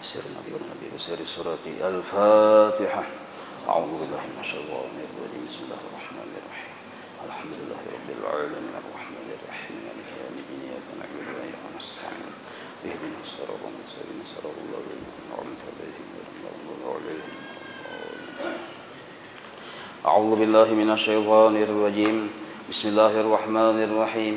سر النبي والنبي بسر سورة الفاتحة. أعوذ بالله من الشيطان الرجيم. بسم الله الرحمن الرحيم. الحمد لله رب العالمين الرحمن الرحيم مالك يوم الدين إياك نعبد وإياك نستعين اهدنا الصراط المستقيم صراط الذين أنعمت عليهم غير المغضوب عليهم. أعوذ بالله من الشيطان الرجيم. بسم الله الرحمن الرحيم.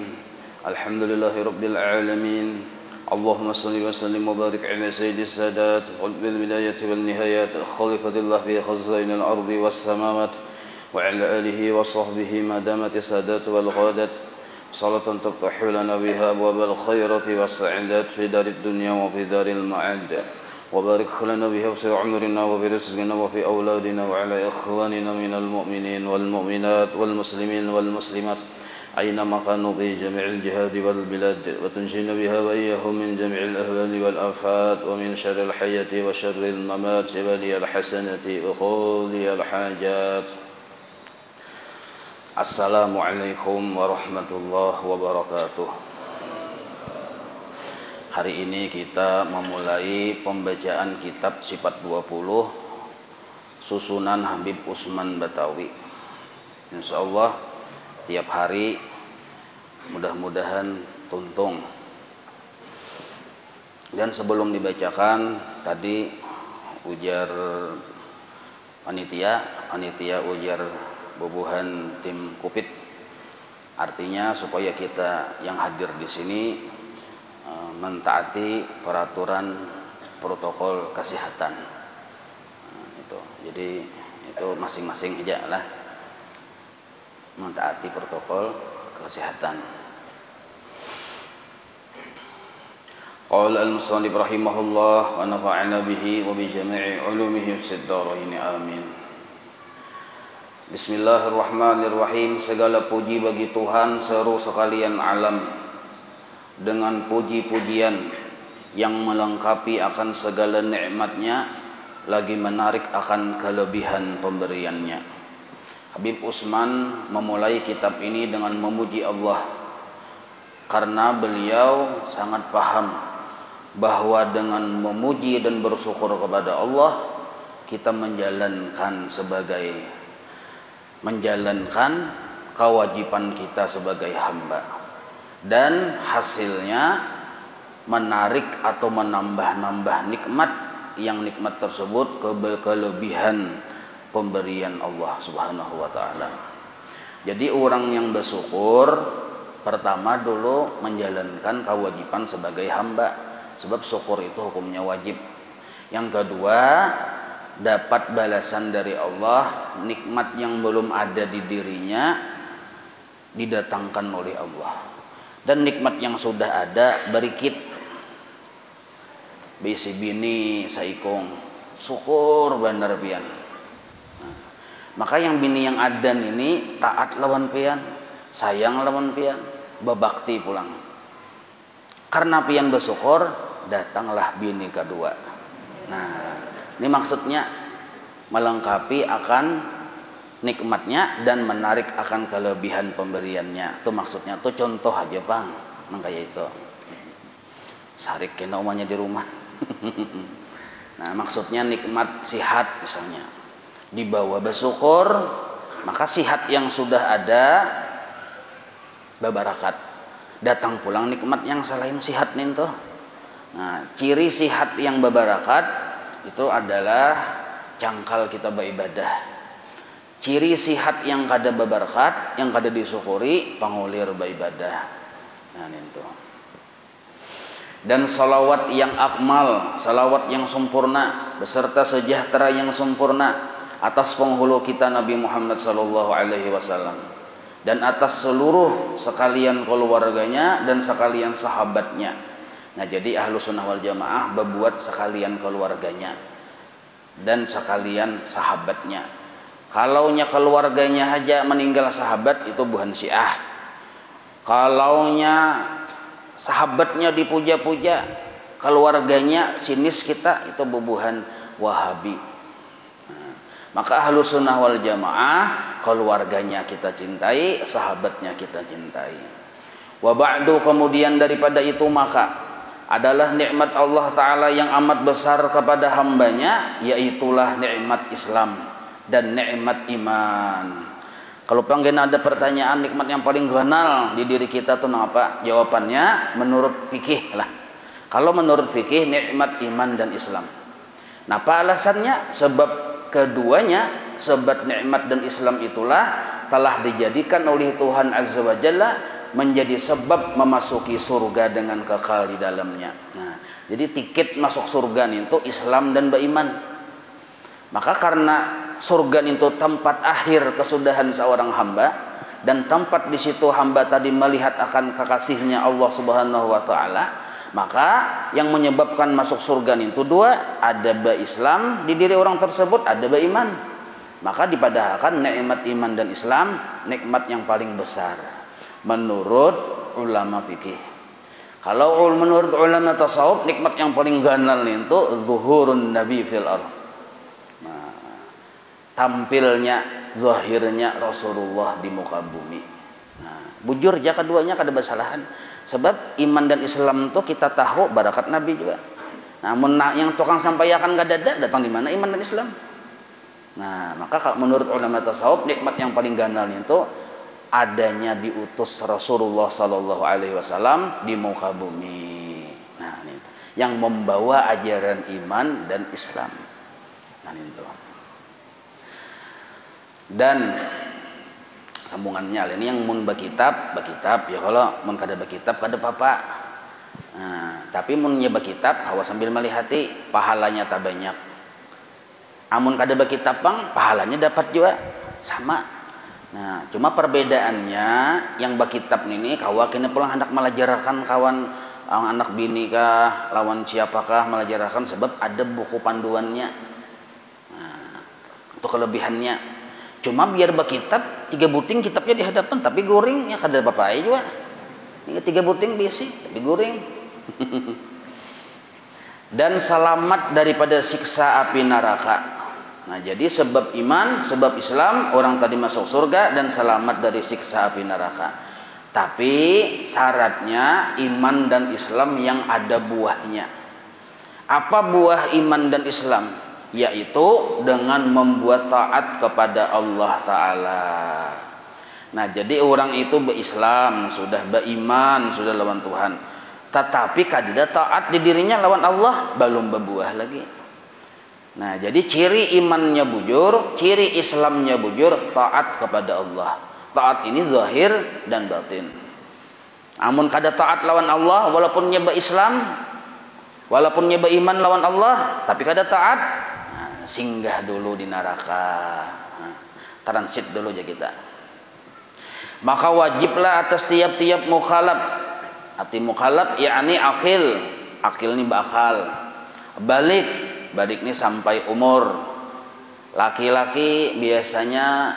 الحمد لله رب العالمين. اللهم صل وسلم وبارك على سيد السادات قلب البداية والنهايات خليفة الله في خزائن الأرض والسماوات وعلى آله وصحبه ما دامت السادات والغادات صلاة تفتح لنا بها أبواب الخيرات والسعادات في دار الدنيا وفي دار المعاد وبارك لنا بها في عمرنا وفي رزقنا وفي أولادنا وعلى إخواننا من المؤمنين والمؤمنات والمسلمين والمسلمات أينما كانوا في جميع الجهاد والبلاد وتنجينا بها وإياهم من جميع الأهوال والآفات ومن شر الحياة وشر الممات ولي الحسنة وقضي الحاجات. Assalamualaikum warahmatullahi wabarakatuh. Hari ini kita memulai pembacaan kitab Sifat 20 susunan Habib Usman Batawi. Insyaallah tiap hari mudah-mudahan tuntung. Dan sebelum dibacakan tadi ujar panitia ujar bubuhan tim Kupit, artinya supaya kita yang hadir di sini mentaati peraturan protokol kesehatan. Jadi itu masing-masing aja lah mentaati protokol kesehatan. Qala al-musannif rahimahullah wa nafa'ana bihi wa bi jami'i ulumihi fid dharain amin. Bismillahirrahmanirrahim. Segala puji bagi Tuhan seru sekalian alam, dengan puji-pujian yang melengkapi akan segala nikmatnya, lagi menarik akan kelebihan pemberiannya. Habib Usman memulai kitab ini dengan memuji Allah, karena beliau sangat paham bahwa dengan memuji dan bersyukur kepada Allah, kita menjalankan kewajiban kita sebagai hamba, dan hasilnya menarik atau menambah-nambah nikmat, yang nikmat tersebut kelebihan pemberian Allah Subhanahu wa taala. Jadi orang yang bersyukur pertama dulu menjalankan kewajiban sebagai hamba, sebab syukur itu hukumnya wajib. Yang kedua, dapat balasan dari Allah, nikmat yang belum ada di dirinya didatangkan oleh Allah, dan nikmat yang sudah ada berikit. Bisi bini saikong syukur bener pian. Maka yang bini yang adan ini taat lawan pian, sayang lawan pian, babakti pulang. Karena pian bersyukur, datanglah bini kedua. Nah, ini maksudnya melengkapi akan nikmatnya dan menarik akan kelebihan pemberiannya. Itu maksudnya, itu contoh aja bang, kayak itu. Sarik kena omanya di rumah. Nah, maksudnya nikmat sihat misalnya, dibawa bersyukur, maka sihat yang sudah ada babarakat, datang pulang nikmat yang selain sihat nih tuh. Nah, ciri sihat yang babarakat itu adalah cangkal kita beribadah. Ciri sihat yang kada babarakat, yang kada disyukuri, pangulir beribadah. Nah, itu. Dan salawat yang akmal, salawat yang sempurna beserta sejahtera yang sempurna atas penghulu kita Nabi Muhammad sallallahu alaihi wasallam, dan atas seluruh sekalian keluarganya dan sekalian sahabatnya. Nah, jadi ahlu sunnah wal jamaah berbuat sekalian keluarganya dan sekalian sahabatnya. Kalaunya keluarganya aja meninggal sahabat, itu bukan Syiah. Kalaunya sahabatnya dipuja-puja, keluarganya sinis kita, itu bubuhan Wahabi. Nah, maka ahlu sunnah wal jamaah keluarganya kita cintai, sahabatnya kita cintai. Wa ba'du, kemudian daripada itu, maka adalah nikmat Allah Ta'ala yang amat besar kepada hambanya, yaitulah nikmat Islam dan nikmat iman. Kalau pengen ada pertanyaan nikmat yang paling ganal di diri kita tuh apa? Jawabannya menurut fikih lah. Kalau menurut fikih nikmat iman dan Islam. Nah, apa alasannya? Sebab keduanya, sebab nikmat dan Islam itulah telah dijadikan oleh Tuhan Azza wa Jalla menjadi sebab memasuki surga dengan kekal di dalamnya. Nah, jadi tiket masuk surga itu Islam dan beriman. Maka karena surga itu tempat akhir kesudahan seorang hamba, dan tempat di situ hamba tadi melihat akan kekasihnya Allah Subhanahu wa taala, maka yang menyebabkan masuk surga itu dua, ada Islam di diri orang tersebut, ada iman. Maka dipadahkan nikmat iman dan Islam nikmat yang paling besar menurut ulama fikih. Kalau menurut ulama tasawuf, nikmat yang paling ganal itu zuhurun nabi fil ardh. Nah, tampilnya, zahirnya Rasulullah di muka bumi. Nah, bujur ya keduanya kada basalahan. Sebab iman dan Islam itu kita tahu barakat Nabi juga. Namun yang tukang sampaikan gak ada, datang di mana iman dan Islam. Nah, maka menurut ulama tasawuf nikmat yang paling ganal itu adanya diutus Rasulullah Sallallahu Alaihi Wasallam di muka bumi. Nah, ini yang membawa ajaran iman dan Islam. Nah, itu. Dan sambungannya ini yang mun bakitab ya, kalau mun kada bakitab kada apa-apa. Nah, tapi mun nya bakitab hawa sambil melihati pahalanya tak banyak. Amun kada bakitab pang pahalanya dapat juga sama. Nah, cuma perbedaannya yang bakitab ini kawa kena pulang hendak melajarakan kawan anak bini kah, lawan siapakah melajarakan sebab ada buku panduannya. Nah, itu kelebihannya. Cuma biar bakitab 3 buting kitabnya di hadapan tapi goring ya kada apa-apa juga. Ini 3 buting biasa tapi goring. Dan selamat daripada siksa api neraka. Nah, jadi sebab iman, sebab Islam orang tadi masuk surga dan selamat dari siksa api neraka. Tapi syaratnya iman dan Islam yang ada buahnya. Apa buah iman dan Islam? Yaitu dengan membuat taat kepada Allah Ta'ala. Nah, jadi orang itu berislam, sudah beriman, sudah lawan Tuhan. Tetapi kadida taat di dirinya lawan Allah, belum berbuah lagi. Nah, jadi ciri imannya bujur, ciri Islamnya bujur, taat kepada Allah. Taat ini zahir dan batin. Amun kada taat lawan Allah, walaupun nyeba Islam, walaupun nyeba iman lawan Allah, tapi kada taat, nah, singgah dulu di neraka. Nah, transit dulu aja kita. Maka wajiblah atas tiap-tiap mukhalaf. Arti mukhalaf yakni akil ini bakal. Balik ini sampai umur. Laki-laki biasanya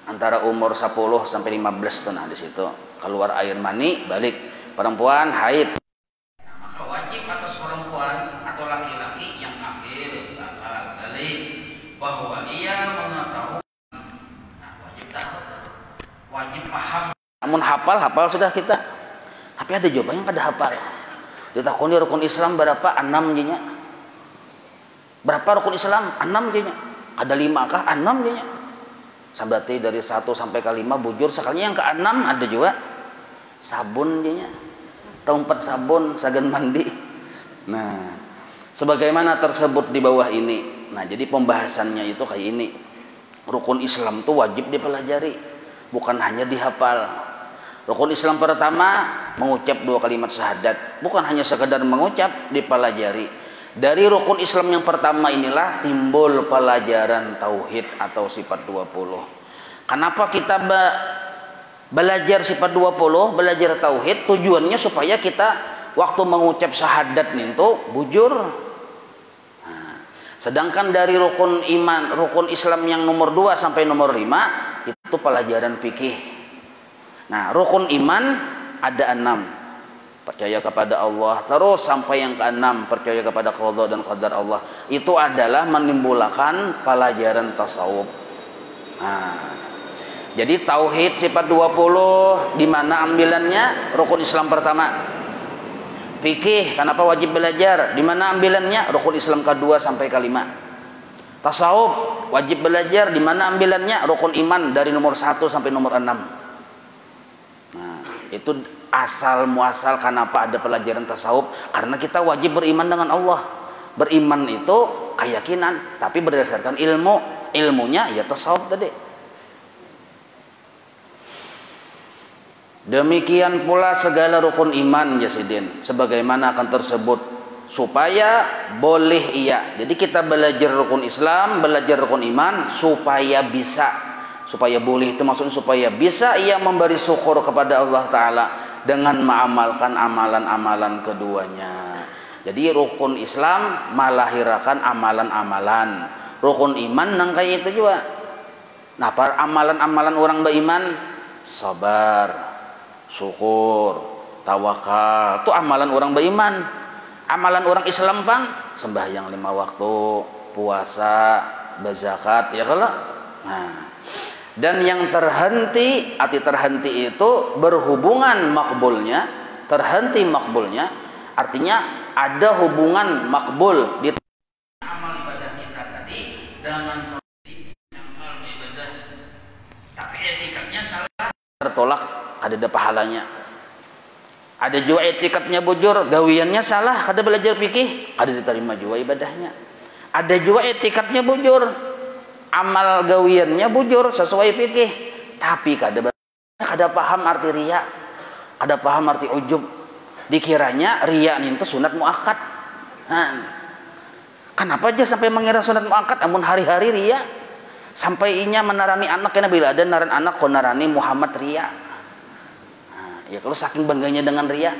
antara umur 10 sampai 15 tuh, nah di situ keluar air mani, balik. Perempuan haid. Nah, maka wajib atas perempuan atau laki-laki yang akil bakal balik bahwa ia mengetahui. Nah, wajib tahu, wajib paham. Namun hafal sudah kita. Tapi ada jawabannya kada hafal. Ditakoni rukun Islam berapa? 6 jinya. Berapa rukun Islam? 6 jinya. Ada 5 kah? 6 jinya. Sabati dari 1 sampai ke 5 bujur. Sekalinya yang ke 6 ada juga. Sabun jinya. Tempat sabun, sagan mandi. Nah, sebagaimana tersebut di bawah ini. Nah, jadi pembahasannya itu kayak ini. Rukun Islam itu wajib dipelajari, bukan hanya dihafal. Rukun Islam pertama mengucap 2 kalimat syahadat, bukan hanya sekedar mengucap, dipelajari. Dari rukun Islam yang pertama inilah timbul pelajaran tauhid atau sifat 20. Kenapa kita belajar sifat 20, belajar tauhid? Tujuannya supaya kita waktu mengucap syahadat itu bujur. Nah, sedangkan dari rukun iman, rukun Islam yang nomor 2 sampai nomor 5 itu pelajaran fikih. Nah, rukun iman ada 6. Percaya kepada Allah. Terus sampai yang ke-6, percaya kepada qada dan qadar Allah. Itu adalah menimbulkan pelajaran tasawuf. Nah, jadi tauhid sifat 20 di mana ambilannya? Rukun Islam pertama. Fikih, kenapa wajib belajar? Di mana ambilannya? Rukun Islam kedua sampai kelima. Tasawuf, wajib belajar. Di mana ambilannya? Rukun iman dari nomor 1 sampai nomor 6. Nah, itu asal muasal kenapa ada pelajaran tasawuf? Karena kita wajib beriman dengan Allah. Beriman itu keyakinan, tapi berdasarkan ilmu. Ilmunya ya tasawuf tadi. Demikian pula segala rukun iman ya Sidin, sebagaimana akan tersebut, supaya boleh iya. Jadi kita belajar rukun Islam, belajar rukun iman supaya bisa, supaya boleh itu maksudnya supaya bisa ia memberi syukur kepada Allah Ta'ala dengan mengamalkan amalan-amalan keduanya. Jadi rukun Islam melahirkan amalan-amalan, rukun iman nang kayak itu juga. Nah, para amalan-amalan orang beriman, sabar, syukur, tawakal, itu amalan orang beriman. Amalan orang Islam bang, sembahyang 5 waktu, puasa, berzakat, ya kalau. Nah, dan yang terhenti, arti terhenti itu berhubungan makbulnya, terhenti makbulnya, artinya ada hubungan makbul di amal ibadah kita tadi dengan amal ibadah, tapi etikatnya salah, tertolak, ada pahalanya. Ada juga etikatnya bujur, gawiannya salah, kada belajar fikih, kada diterima juga ibadahnya. Ada juga etikatnya bujur, amal gawiannya bujur sesuai fikih, tapi kada paham arti riya, kada paham arti ujub. Dikiranya riya itu sunat muakkad. Nah, kenapa aja sampai mengira sunat muakkad? Amun hari-hari riya, sampai inya menarani anak, kena bila ada naran anak konarani Muhammad riya. Ya kalau saking bangganya dengan riya,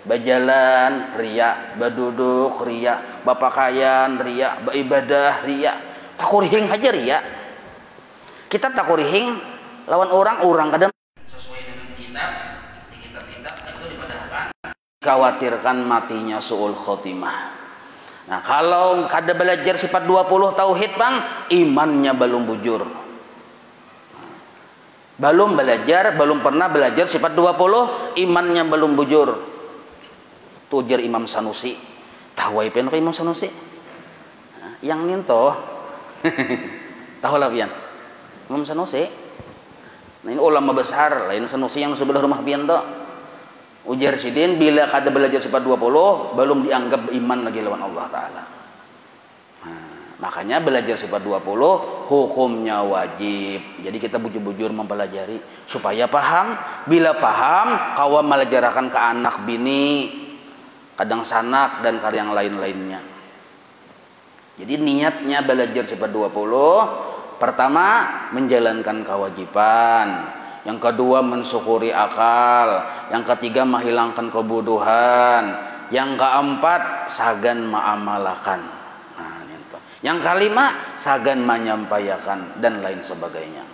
berjalan riya, berduduk riya, bapakaian riya, beribadah riya, takurihing aja riya. Kita takurihing lawan orang kadang sesuai dengan kitab, di kitab-kitab itu dipadahkan khawatirkan matinya suul khotimah. Nah, kalau kada belajar sifat 20 tauhid bang, imannya belum bujur. Belum belajar, belum pernah belajar sifat 20, imannya belum bujur. Tujar Imam Sanusi. Tahu apa yang Imam Sanusi? Yang ninto. Tahu lah pian. Imam Sanusi. Nah, ini ulama besar, lain Sanusi yang sebelah rumah pian to. Ujar Sidin, bila kada belajar sifat 20, belum dianggap iman lagi lawan Allah Ta'ala. Makanya belajar sifat 20 hukumnya wajib. Jadi kita bujur-bujur mempelajari supaya paham. Bila paham, kawan melajarakan ke anak bini, kadang sanak dan karya yang lain-lainnya. Jadi niatnya belajar sifat 20, pertama menjalankan kewajiban, yang kedua mensyukuri akal, yang ketiga menghilangkan kebodohan, yang keempat sagan mengamalkan. Yang kelima, sagan menyampaikan dan lain sebagainya.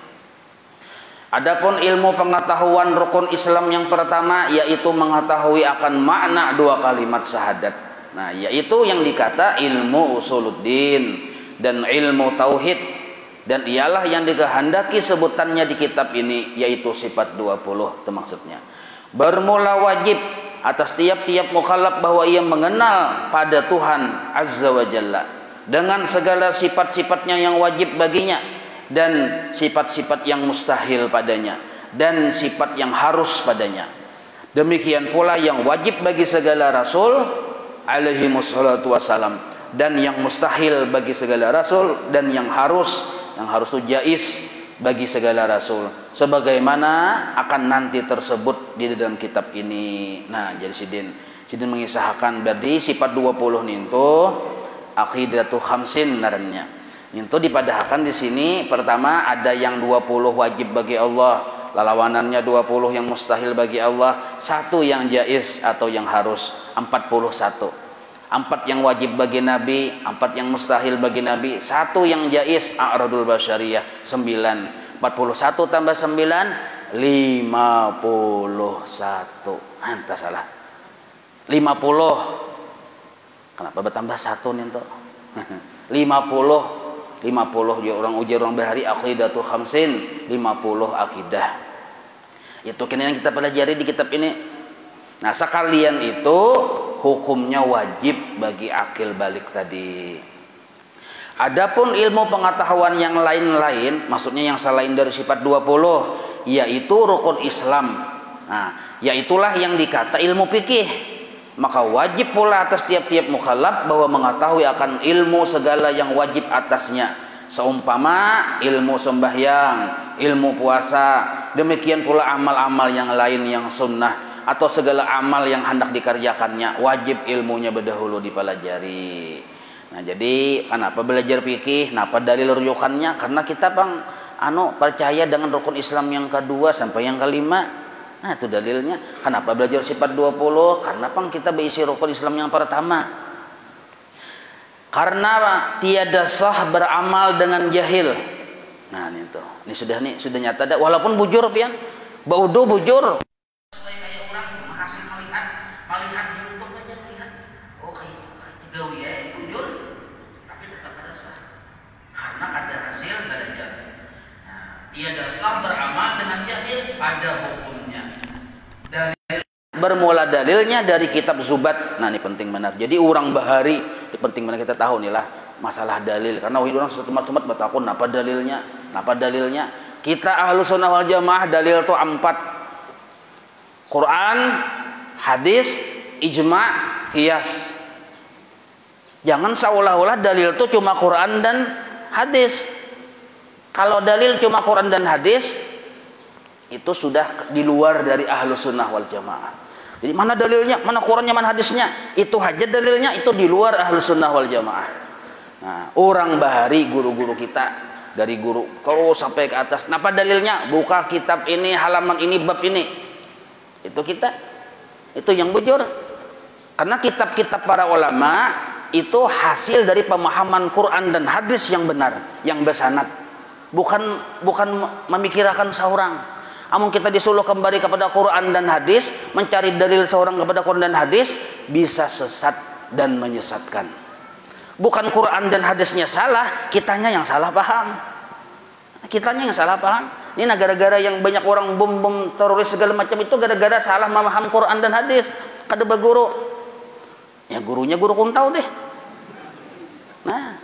Adapun ilmu pengetahuan rukun Islam yang pertama yaitu mengetahui akan makna 2 kalimat syahadat. Nah, yaitu yang dikata ilmu usuluddin dan ilmu tauhid, dan ialah yang dikehendaki sebutannya di kitab ini yaitu sifat 20 itu maksudnya. Bermula wajib atas tiap-tiap mukallaf bahwa ia mengenal pada Tuhan Azza wa Jalla dengan segala sifat-sifatnya yang wajib baginya, dan sifat-sifat yang mustahil padanya, dan sifat yang harus padanya. Demikian pula yang wajib bagi segala rasul alaihi wassalatu wassalam, dan yang mustahil bagi segala rasul, dan yang harus itu jais bagi segala rasul, sebagaimana akan nanti tersebut di dalam kitab ini. Nah, jadi Sidin mengisahkan berarti sifat 20 itu aqidatu khamsin narannya. Itu dipadahkan di sini pertama ada yang 20 wajib bagi Allah, lawanannya 20 yang mustahil bagi Allah, 1 yang jaiz atau yang harus, 41. 4 yang wajib bagi Nabi, 4 yang mustahil bagi Nabi, 1 yang jaiz a'radul basyariyah, 9. 41 tambah 9 51. Entah salah. 50. Kenapa bertambah 1 nih tuh? 50 ya orang ujar orang bahari aqidatu khamsin, 50 akidah. Itu kini yang kita pelajari di kitab ini. Nah, sekalian itu hukumnya wajib bagi akil balik tadi. Adapun ilmu pengetahuan yang lain-lain, maksudnya yang selain dari sifat 20, yaitu rukun Islam. Nah, yaitulah yang dikata ilmu fikih. Maka wajib pula atas tiap-tiap mukallaf bahwa mengetahui akan ilmu segala yang wajib atasnya. Seumpama ilmu sembahyang, ilmu puasa, demikian pula amal-amal yang lain yang sunnah atau segala amal yang hendak dikerjakannya, wajib ilmunya berdahulu dipelajari. Nah, jadi kenapa belajar fikih? Kenapa dalil rujukannya? Karena kita percaya dengan rukun Islam yang kedua sampai yang kelima. Nah, itu dalilnya. Kenapa belajar sifat 20? Karena kita berisi rukun Islam yang pertama. Karena tiada sah beramal dengan jahil. Nah, ini sudah nyata dah. Walaupun bujur pian, baudo bujur. Supaya kayak orang hasil melihat YouTube aja melihat. Oh, kayak gawe ya bujur, tapi tetap ada sah. Karena ada hasil belajar. Nah, tiada sah beramal dengan jahil, ada hukumnya. Bermula dalilnya dari kitab Zubat. Nah, ini penting benar. Jadi orang bahari, ini penting benar kita tahu nih lah masalah dalil. Karena orang setemat-temat bertakun apa dalilnya? Apa dalilnya? Kita Ahlus Sunnah wal Jamaah dalil itu 4. Quran, hadis, ijma', qiyas. Jangan seolah-olah dalil itu cuma Quran dan hadis. Kalau dalil cuma Quran dan hadis, itu sudah di luar dari Ahlus Sunnah wal Jamaah. Jadi mana dalilnya, mana Qurannya, mana hadisnya, itu aja dalilnya, itu di luar Ahlus Sunnah wal Jamaah. Nah, orang bahari guru-guru kita, dari guru terus sampai ke atas, kenapa dalilnya? Buka kitab ini, halaman ini, bab ini. Itu kita, itu yang bujur. Karena kitab-kitab para ulama itu hasil dari pemahaman Quran dan hadis yang benar, yang bersanad. Bukan memikirkan seorang. Namun kita disuruh kembali kepada Quran dan hadis, mencari dalil seorang kepada Quran dan hadis, bisa sesat dan menyesatkan. Bukan Quran dan hadisnya salah, kitanya yang salah paham. Kitanya yang salah paham. Ini gara-gara yang banyak orang bom teroris segala macam itu gara-gara salah memaham Quran dan hadis. Kada baguru. Ya gurunya guru kuntau deh. Nah,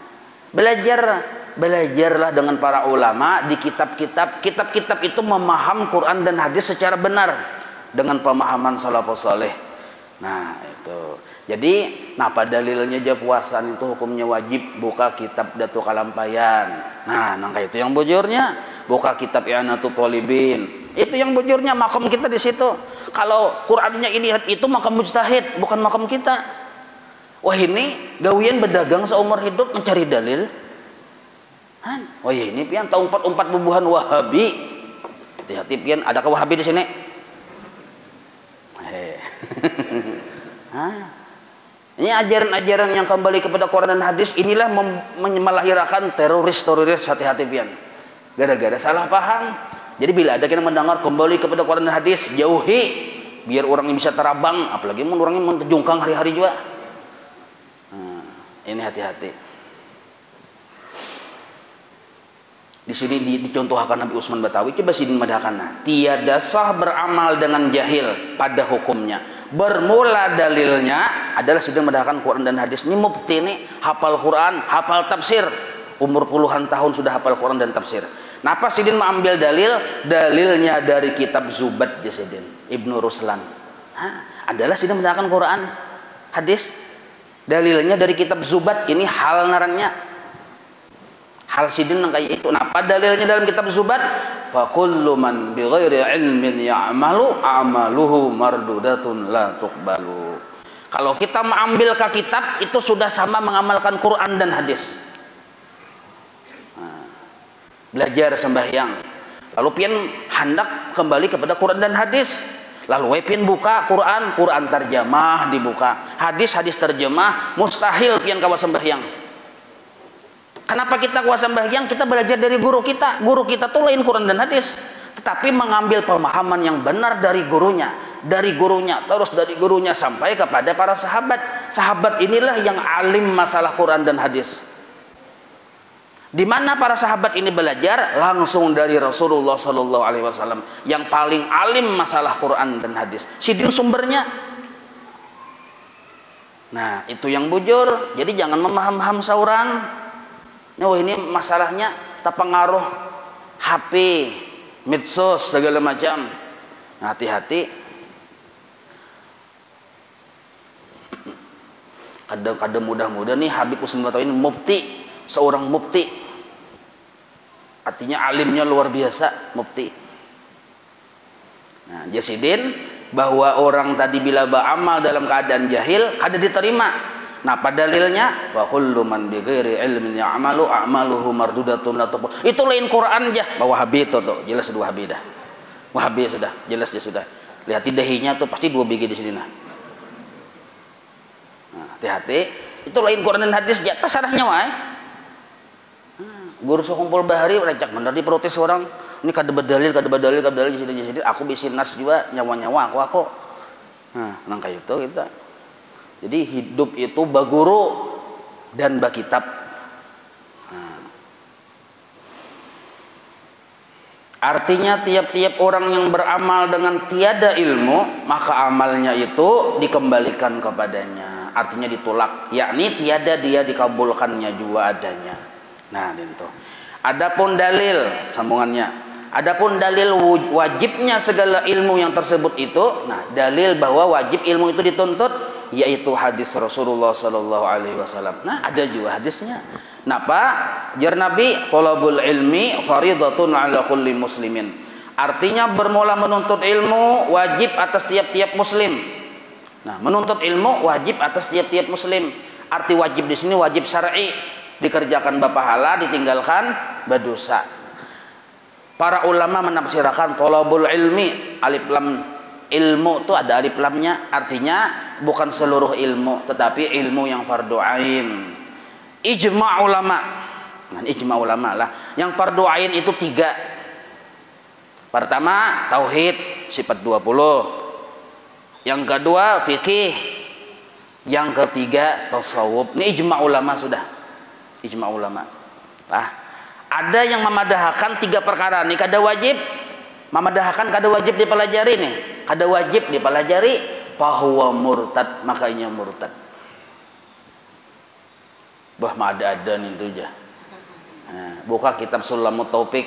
belajarlah dengan para ulama di kitab-kitab. Kitab-kitab itu memaham Quran dan hadis secara benar dengan pemahaman salafus saleh. Nah, itu. Jadi, napa dalilnya aja puasan itu hukumnya wajib? Buka kitab Datuk Kalampayan. Nah, nangka itu yang bujurnya. Buka kitab I'anatul Thalibin. Itu yang bujurnya, makom kita di situ. Kalau Qurannya ini itu makam mujtahid, bukan makam kita. Wah, ini gawian berdagang seumur hidup mencari dalil. Oh ya, ini pian tahu umpat bubuhan Wahabi. Hati-hati pian, adakah Wahabi di sini? Ini ajaran-ajaran yang kembali kepada Quran dan hadis, inilah melahirkan teroris. Hati-hati pian. Gara-gara salah paham. Jadi bila ada yang mendengar kembali kepada Quran dan hadis, jauhi biar orangnya bisa terabang, apalagi orangnya menjungkang hari-hari juga. Ini hati-hati. Di sini dicontohkan Nabi Utsman Batawi, coba sidin madhakanna. Tiada sah beramal dengan jahil pada hukumnya. Bermula dalilnya adalah sidin madhakan Quran dan hadis. Ini mukti nih, hafal Quran, hafal tafsir. Umur puluhan tahun sudah hafal Quran dan tafsir. Napa sidin mengambil dalilnya dari kitab Zubat ya sidin, Ibnu Ruslan. Adalah sidin madhakan Quran, hadis. Dalilnya dari kitab Zubat, ini hal narannya. Hal sidin yang kayak itu. Nah, pada dalilnya dalam kitab Zubat, fa kullu man bi ghairi ilmin ya'malu amaluhu mardudatun la tuqbalu. Kalau kita mengambil ke kitab, itu sudah sama mengamalkan Quran dan hadis. Belajar sembahyang, lalu pian hendak kembali kepada Quran dan hadis. Lalu pian buka Quran terjemah dibuka, hadis terjemah, mustahil pian kawa sembahyang. Kenapa kita kuasa sembahyang? Kita belajar dari guru kita. Guru kita tuh lain Quran dan hadis, tetapi mengambil pemahaman yang benar dari gurunya, terus dari gurunya sampai kepada para sahabat. Sahabat inilah yang alim masalah Quran dan hadis. Di mana para sahabat ini belajar? Langsung dari Rasulullah Sallallahu Alaihi Wasallam yang paling alim masalah Quran dan hadis. Sidin sumbernya. Nah, itu yang bujur. Jadi jangan memaham-maham seorang. Nah, ini masalahnya terpengaruh HP, medsos segala macam. Nah, hati-hati. Kadang-kadang mudah-mudah nih Habib Usman Batawi ini mufti, seorang mufti. Artinya alimnya luar biasa, mufti. Nah, jasidin bahwa orang tadi bila beramal dalam keadaan jahil kada diterima. Nah, pada dalilnya wa kullu man bi ghairi ilmin ya'malu a'maluhu mardudatun la tuqbal. Itu lain Quran aja. Wahabi itu tuh, jelas dua Wahabi dah. Wahabi sudah, jelas dia sudah. Lihat dahinya tuh pasti 2 biji di sini nah. Nah, hati-hati. Itu lain Quran dan hadis aja terserahnya wae. Guru sekumpul bahari recak bener diprotes orang. Ini kada berdalil di sini. Aku bisin nas juga nyawa-nyawa aku. Nah, nang kayak itu kita. Jadi hidup itu baguru dan bakitab. Nah. Artinya tiap-tiap orang yang beramal dengan tiada ilmu, maka amalnya itu dikembalikan kepadanya. Artinya ditolak, yakni tiada dia dikabulkannya juga adanya. Nah, itu. Adapun dalil sambungannya. Adapun dalil wajibnya segala ilmu yang tersebut itu, nah dalil bahwa wajib ilmu itu dituntut yaitu hadis Rasulullah sallallahu alaihi wasallam. Nah, ada juga hadisnya. Napa? Jar Nabi, "Thalabul ilmi faridatun 'ala kulli muslimin." Artinya bermula menuntut ilmu wajib atas tiap-tiap muslim. Nah, menuntut ilmu wajib atas tiap-tiap muslim. Arti wajib di sini wajib syar'i, dikerjakan berpahala, ditinggalkan berdosa. Para ulama menafsirkan thalabul ilmi, alif lam ilmu itu ada alif lamnya, artinya bukan seluruh ilmu tetapi ilmu yang fardu ain. Ijma' ulama. Nah, ijma' ulama lah. Yang fardu ain itu 3. Pertama tauhid sifat 20. Yang kedua fikih. Yang ketiga tasawuf. Ini ijma' ulama sudah. Ijma' ulama. Nah, ada yang memadahkan 3 perkara nih kada wajib, memadahkan kada wajib dipelajari nih, kada wajib dipelajari, fahuwa murtad, makanya murtad. Bah, ada nih itu aja. Nah, buka kitab Sulamut Taufik.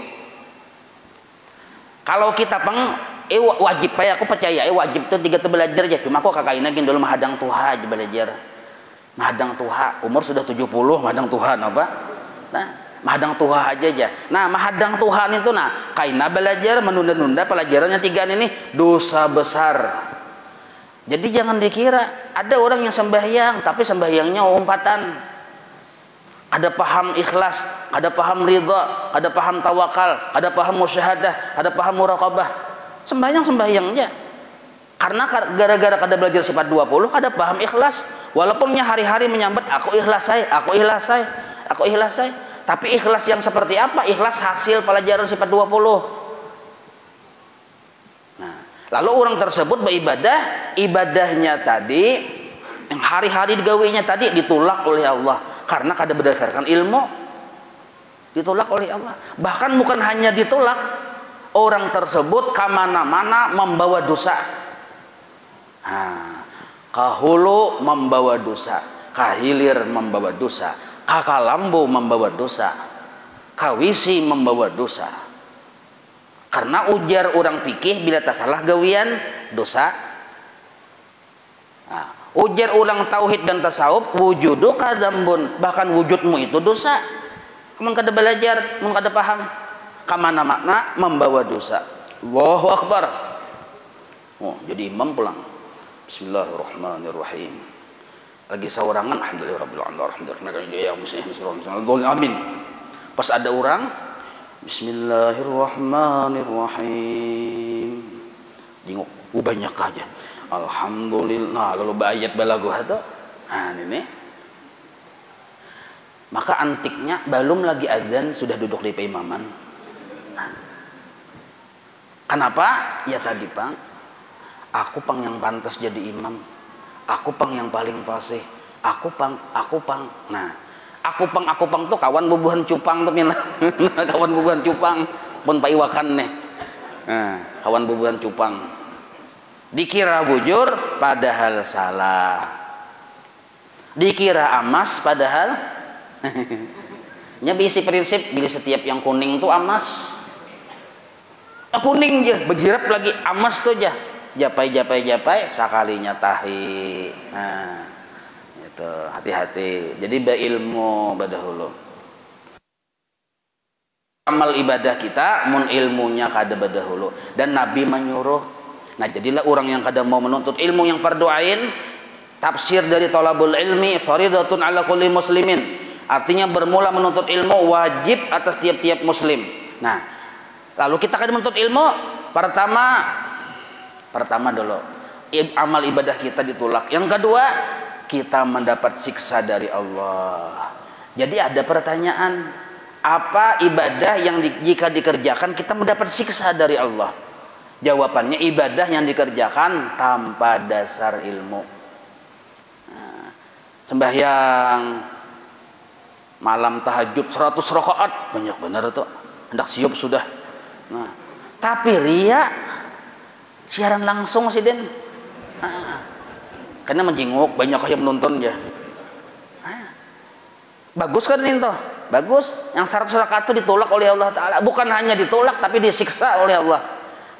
Kalau kita wajib ya, aku percaya wajib tuh 3 belajar aja. Cuma aku kakak ini dulu mahadang Tuhan aja belajar. Mahadang Tuhan, umur sudah 70, mahadang Tuhan apa? Nah, mahadang Tuhan aja. Nah, mahadang Tuhan itu nah, kaina belajar menunda-nunda pelajarannya 3 ini dosa besar. Jadi jangan dikira ada orang yang sembahyang tapi sembahyangnya umpatan. Ada paham ikhlas, ada paham ridha, ada paham tawakal, ada paham musyahadah, ada paham muraqabah. Sembahyang aja. Karena gara-gara kada belajar sifat 20, kada paham ikhlas. Walaupunnya hari-hari menyambut aku ikhlas saya. Tapi ikhlas yang seperti apa? Ikhlas hasil pelajaran sifat 20. Nah, lalu orang tersebut beribadah, ibadahnya tadi yang hari-hari digawinya tadi ditolak oleh Allah karena kada berdasarkan ilmu. Ditolak oleh Allah. Bahkan bukan hanya ditolak, orang tersebut kamana-mana membawa dosa. Nah, kahulu membawa dosa, kahilir membawa dosa, kakalambu membawa dosa, kawisi membawa dosa. Karena ujar orang fikih bila tak salah gawian dosa. Nah, ujar orang tauhid dan tasawuf wujudu kadzambun, bahkan wujudmu itu dosa. Kamu kada belajar, kamu kada paham, kamana makna membawa dosa. Allahu Akbar. Oh, jadi imam pulang. Bismillahirrahmanirrahim. Lagi saurangan, alhamdulillah, amin. Pas ada orang, Bismillahirrahmanirrahim. Jenguk, banyak aja. Alhamdulillah, lalu bayat balagu itu. Nah, ini. Maka antiknya belum lagi azan sudah duduk di peimaman. Nah. Kenapa? Ya tadi, Pak. Aku pang yang pantas jadi imam. Aku pang yang paling fasih. Aku pang. Nah, aku pang tuh kawan bubuhan cupang tuh mina. Kawan bubuhan cupang pun paiwakan nih. Nah, kawan bubuhan cupang. Dikira bujur padahal salah. Dikira emas padahal nya bisi prinsip bila setiap yang kuning tuh emas. Kuning aja, begirap lagi emas tuh aja. Japai sakalinya tahi. Nah, itu hati-hati. Jadi berilmu badahulu. Amal ibadah kita mun ilmunya kada badahulu, dan Nabi menyuruh. Nah, jadilah orang yang kada mau menuntut ilmu yang fardu ain, tafsir dari thalabul ilmi faridatun ala kulli muslimin. Artinya bermula menuntut ilmu wajib atas tiap-tiap muslim. Nah, lalu kita kada menuntut ilmu, pertama dulu amal ibadah kita ditolak. Yang kedua, kita mendapat siksa dari Allah. Jadi ada pertanyaan, apa ibadah yang jika dikerjakan kita mendapat siksa dari Allah? Jawabannya ibadah yang dikerjakan tanpa dasar ilmu. Nah, sembahyang malam tahajud 100 rakaat banyak benar tuh, hendak siup sudah. Nah, tapi ria siaran langsung sih Den. Karena menjenguk banyak yang menonton ya. Bagus kan ini toh? Bagus. Yang 100 rakaat itu ditolak oleh Allah Ta'ala. Bukan hanya ditolak tapi disiksa oleh Allah.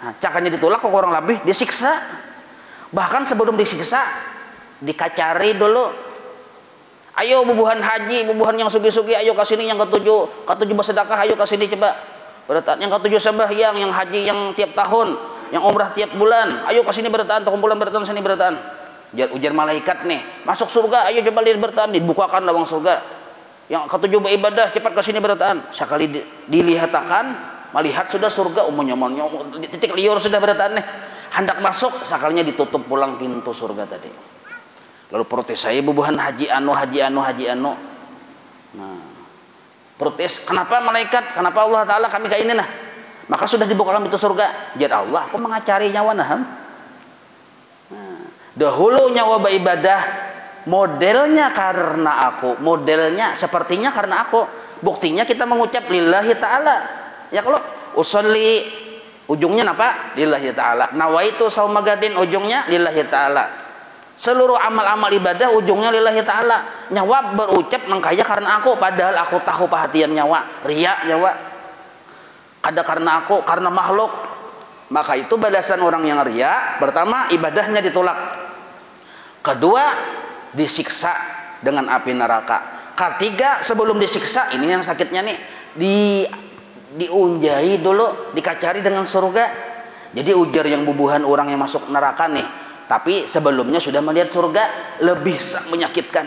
Nah, cakanya ditolak kok kurang lebih disiksa. Bahkan sebelum disiksa dikacari dulu. Ayo bubuhan haji, bubuhan yang sugi-sugi, ayo ke sini yang ketujuh bersedekah, ayo ke sini coba. Bertahan yang ketujuh sembahyang, yang haji yang tiap tahun, yang umrah tiap bulan, ayo ke sini bertahan, kumpulan bertahan sini bertahan. Ujar malaikat nih, masuk surga, ayo coba lihat bertahan, dibukakan lawang surga. Yang ketujuh beribadah, cepat ke sini bertahan. Sekali dilihatakan, melihat sudah surga, umumnya titik liur sudah bertahan nih. Hendak masuk, sekalinya ditutup pulang pintu surga tadi. Lalu protes, saya bubuhan haji anu. Nah, protes, kenapa malaikat, kenapa Allah Ta'ala kami kayak ini nah? Maka sudah dibukakan pintu surga. Jadi Allah, aku mengacari nyawa nah. Dahulu nyawa beribadah modelnya karena aku, modelnya sepertinya karena aku. Buktinya kita mengucap lillahi ta'ala. Ya kalau usolli ujungnya apa? Lillahi ta'ala. Nawaitu saumagadin ujungnya lillahi ta'ala. Seluruh amal-amal ibadah ujungnya lillahi ta'ala. Nyawa berucap mengkaya karena aku, padahal aku tahu perhatian nyawa, riya nyawa. Kada karena aku, karena makhluk. Maka itu balasan orang yang riya. Pertama, ibadahnya ditolak. Kedua, disiksa dengan api neraka. Ketiga, sebelum disiksa, ini yang sakitnya nih, diunjahi dulu, dikacari dengan surga. Jadi ujar yang bubuhan orang yang masuk neraka nih, tapi sebelumnya sudah melihat surga, lebih menyakitkan.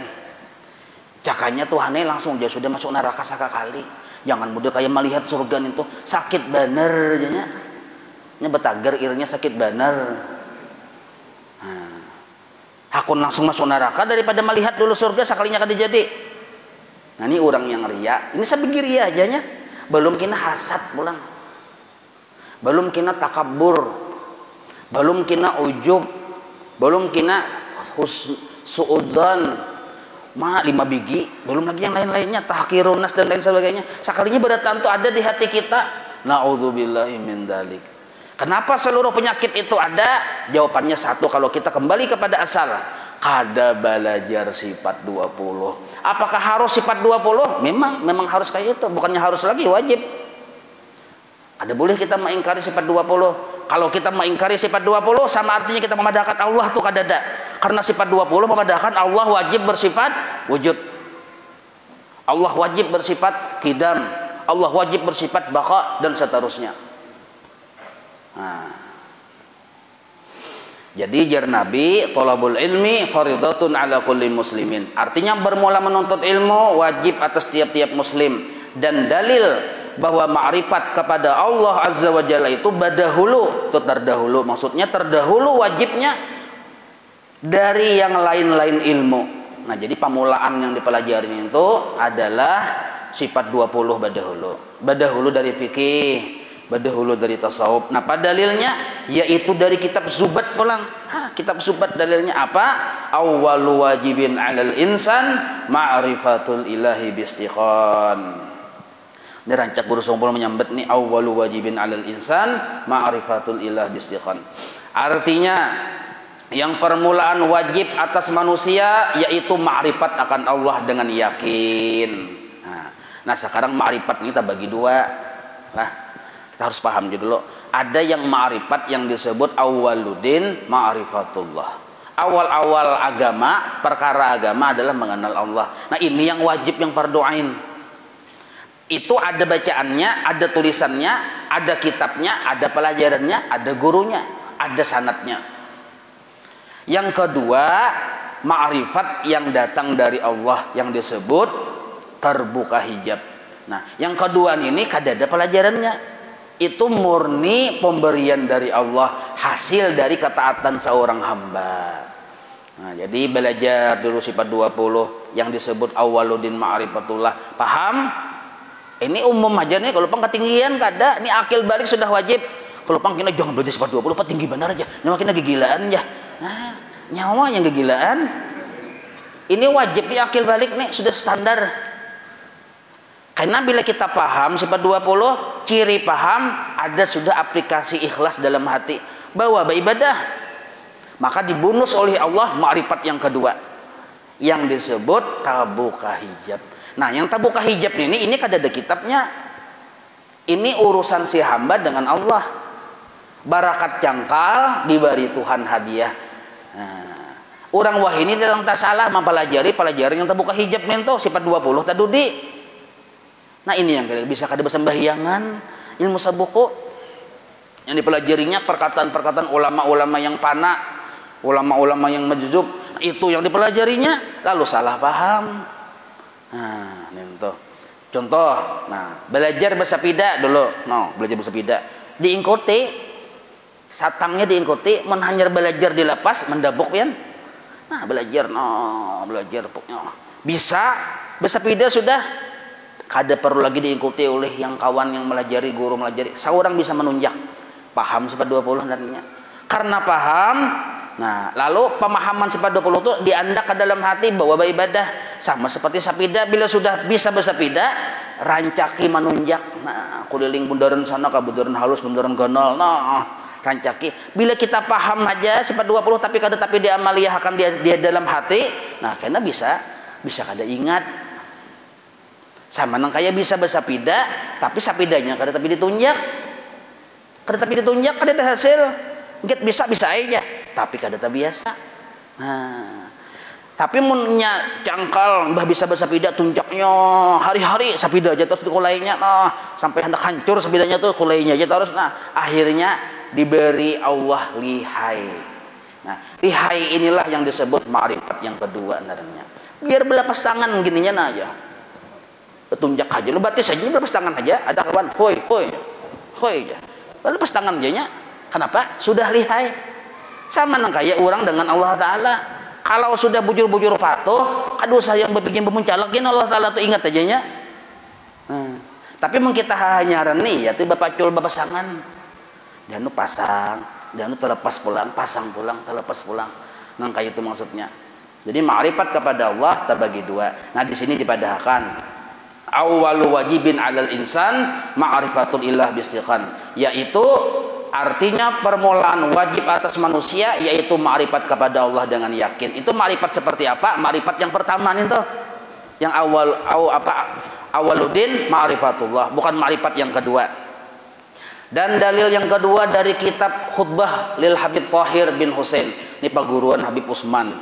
Cakanya Tuhannya langsung dia sudah masuk neraka sekali. Jangan mudah kayak melihat surga itu sakit bener jadinya. Nya betager irnya sakit bener. Nah, hakun langsung masuk neraka daripada melihat dulu surga sekalinya kada jadi. Nah, ini orang yang ria. Ini sebegir ria aja nya. Belum kena hasad pulang. Belum kena takabur. Belum kena ujub. Belum kena suudzon. 5 biji, belum lagi yang lain-lainnya, tahqirun nas dan lain sebagainya. Sekalinya beratan itu ada di hati kita. Na'udzubillahi min dzalik. Kenapa seluruh penyakit itu ada? Jawabannya satu, kalau kita kembali kepada asal. Kada belajar sifat 20. Apakah harus sifat 20? Memang harus kayak itu, bukannya harus lagi, wajib. Ada boleh kita mengingkari sifat 20. Kalau kita mengingkari sifat 20 sama artinya kita memadahkan Allah tuh kadada. Karena sifat 20 memadahkan Allah wajib bersifat wujud. Allah wajib bersifat qidam. Allah wajib bersifat baqa dan seterusnya. Nah. Jadi jar Nabi, thalabul ilmi faridatun ala kulli muslimin. Artinya bermula menuntut ilmu wajib atas tiap-tiap muslim, dan dalil bahwa ma'rifat kepada Allah Azza wa Jalla itu badahulu, itu terdahulu, maksudnya terdahulu wajibnya dari yang lain-lain ilmu. Nah, jadi pamulaan yang dipelajari itu adalah sifat 20 badahulu. Badahulu dari fikih, badahulu dari tasawuf. Nah, pada dalilnya yaitu dari kitab Zubat pulang. Kitab Zubat dalilnya apa? Awwalu wajibin 'alal insan ma'rifatul ilahi bistiqan. Ini rancak guru Songpol menyambet nih, awwalu wajibin 'alal insan ma'rifatul ilah bistiqan. Artinya Yang permulaan wajib atas manusia yaitu ma'rifat akan Allah dengan yakin. Nah sekarang ma'rifat ini kita bagi dua. Nah, kita harus paham dulu. Ada yang ma'rifat yang disebut awwaluddin ma'rifatullah. Awal-awal agama, perkara agama adalah mengenal Allah. Nah ini yang wajib, yang fardu ain. Itu ada bacaannya, ada tulisannya, ada kitabnya, ada pelajarannya, ada gurunya, ada sanadnya. Yang kedua, ma'rifat yang datang dari Allah yang disebut terbuka hijab. Nah, yang kedua ini kada ada pelajarannya. Itu murni pemberian dari Allah, hasil dari ketaatan seorang hamba. Nah, jadi belajar dulu sifat 20 yang disebut awwaluddin ma'rifatullah. Paham? Ini umum aja nih, kalau pang ketinggian kada, ini akil balik sudah wajib. Kalau pang kena jangan belajar sifat 20, Pak tinggi benar aja. Nyawa kena kegilaan ya. Nah, nyawa yang kegilaan. Ini wajib ya akil balik nih, sudah standar. Karena bila kita paham sifat 20, ciri paham, ada sudah aplikasi ikhlas dalam hati. Bahwa beribadah, maka dibonus oleh Allah ma'rifat yang kedua. Yang disebut tabuka hijab. Nah, yang tabuka hijab ini kada ada kitabnya. Ini urusan si hamba dengan Allah. Barakat jangkal diberi Tuhan hadiah. Nah, orang wah ini dalam tak salah mempelajari pelajaran yang tabuka hijab nento sifat 20 tadudi. Nah, ini yang bisa kada bersembahyangan ilmu sabuku. Yang dipelajarinya perkataan-perkataan ulama-ulama yang pana, ulama-ulama yang majzub, itu yang dipelajarinya lalu salah paham. Nah, nento. Contoh, nah, belajar bahasa pida dulu. No, belajar bahasa pida. Diingkuti, satangnya diingkuti, menhanyar belajar di lapas, mendabuk pian. Nah, belajar, belajar pokoknya. Bisa, bahasa pida sudah. Kada perlu lagi diikuti oleh yang kawan yang melajari, guru melajari. Seorang bisa menunjak. Paham sifat 20 nantinya. Karena paham, nah, lalu pemahaman sifat 20 itu diandak ke dalam hati bahwa beribadah sama seperti sapida. Bila sudah bisa bersapida, rancaki menunjak. Nah, kuliling bundaran sana ke bundaran halus, bundaran gonol. Nah, rancaki. Bila kita paham aja sifat 20 tapi diamaliyahkan dia dalam hati, nah karena bisa kada ingat. Sama nang kaya bisa bersapida, tapi sapidanya kada tapi ditunjak. Kada tapi ditunjak, kada ada hasil. Git bisa aja, tapi kada tak biasa. Nah, tapi munnya cangkal mbah bisa bersapida tunjaknya hari-hari sapida aja terus dikulainya, nah sampai hendak hancur sapidanya tuh kulainya aja terus. Nah, akhirnya diberi Allah lihai. Nah, lihai inilah yang disebut ma'rifat yang kedua namanya. Biar belapas tangan gininya nah aja. Tunjak aja, lu batis aja belapas tangan aja, ada kawan, hoi aja. Belapas tangan aja nya. Kenapa? Sudah lihai. Sama nang kayak orang dengan Allah Ta'ala. Kalau sudah bujur-bujur patuh, aduh sayang berpikir memuncalakin Allah Ta'ala tuh ingat aja nya. Tapi mung kita hanya nih ya tuh bapak cul bapak sangan. Dan lu pasang, dan lu terlepas pulang, pasang pulang, terlepas pulang. Nang kayak itu maksudnya. Jadi ma'rifat kepada Allah terbagi dua. Nah di sini dipadahkan awwalu wajibin 'alal insan ma'rifatul ilah bistiqan, yaitu artinya permulaan wajib atas manusia yaitu ma'rifat kepada Allah dengan yakin. Itu ma'rifat seperti apa? Ma'rifat yang pertama nih tuh. Yang awaluddin ma'rifatullah, bukan ma'rifat yang kedua. Dan dalil yang kedua dari kitab Khutbah lil Habib Thahir bin Husain. Ini paguruan Habib Usman.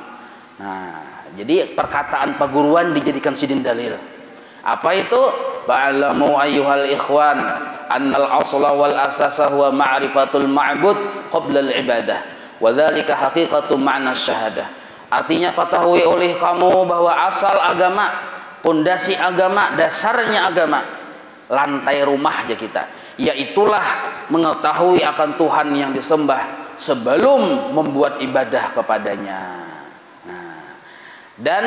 Nah, jadi perkataan paguruan dijadikan sidin dalil. Apa itu? Ba'alamu ayyuhal ikhwan annal asla wal asasa huwa ma'rifatul ma'bud qabla al-ibadah wa dzalika haqiqatu ma'na syahadah. Artinya ketahui oleh kamu bahwa asal agama, pondasi agama, dasarnya agama, lantai rumah aja kita, yaitulah mengetahui akan Tuhan yang disembah sebelum membuat ibadah kepadanya. Nah, dan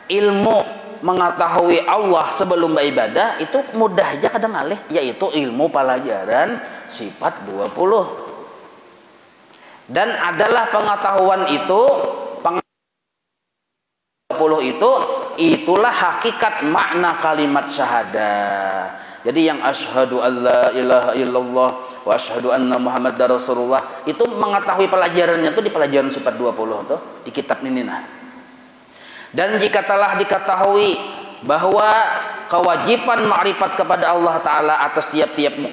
ilmu mengetahui Allah sebelum beribadah itu mudah aja kadang alih, yaitu ilmu pelajaran sifat 20. Dan adalah pengetahuan itu 20 itulah hakikat makna kalimat syahadah. Jadi yang asyhadu alla ilaha illallah wa asyhadu anna muhammadar rasulullah itu mengetahui pelajarannya itu di pelajaran sifat 20 tuh di kitab ini nah. Dan jika telah diketahui bahwa kewajiban ma'rifat kepada Allah Ta'ala atas tiap-tiap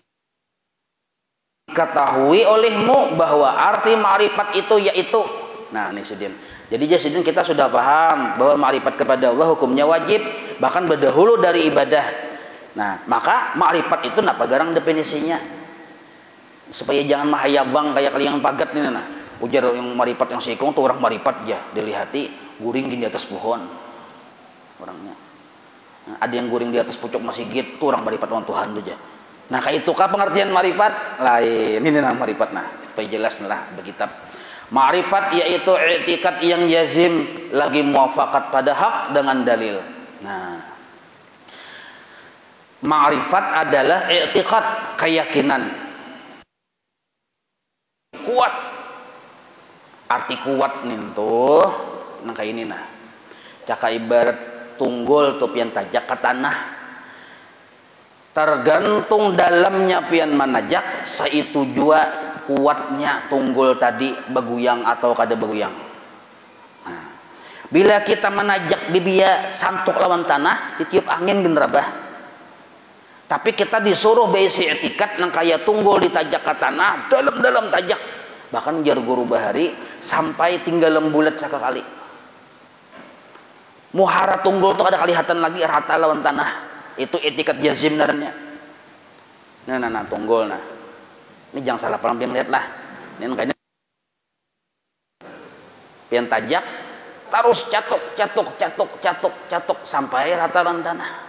diketahui olehmu bahwa arti ma'rifat itu yaitu, nah ini sidin. Jadi sidin kita sudah paham bahwa ma'rifat kepada Allah hukumnya wajib bahkan berdahulu dari ibadah. Nah maka ma'rifat itu napa garang definisinya supaya jangan mahayabang kayak kalian pagat ini nah. Ujar yang ma'rifat yang sikung tuh orang ma'rifat ya dilihati guring di atas pohon orangnya. Nah, ada yang guring di atas pucuk masjid tuh orang ma'rifat orang Tuhan tuh aja. Nah kayak itukah pengertian ma'rifat lain ini nah ma'rifat nah supaya jelas lah berkitab. Ma'rifat yaitu i'tikad yang jazim lagi muwafaqat pada hak dengan dalil. Nah ma'rifat adalah i'tikad keyakinan kuat. Arti kuat nih tuh nah kayak ini nah caka ibarat tunggul tuh pian tajak ke tanah tergantung dalamnya pian manajak saitu jua kuatnya tunggul tadi beguyang atau kada beguyang. Nah, bila kita menajak bibia santuk lawan tanah ditiup angin genderabah. Tapi kita disuruh beisi etikat nang kaya tunggul ditajak ke tanah dalam-dalam tajak bahkan jar guru bahari sampai tinggal lembulat sekali. Muhara tunggul tuh ada kelihatan lagi rata lawan tanah itu etikat jazim narnya. Nah tunggul nah ini jangan salah paham pian lihat lah ini kayaknya pian tajak terus catuk sampai rata lawan tanah.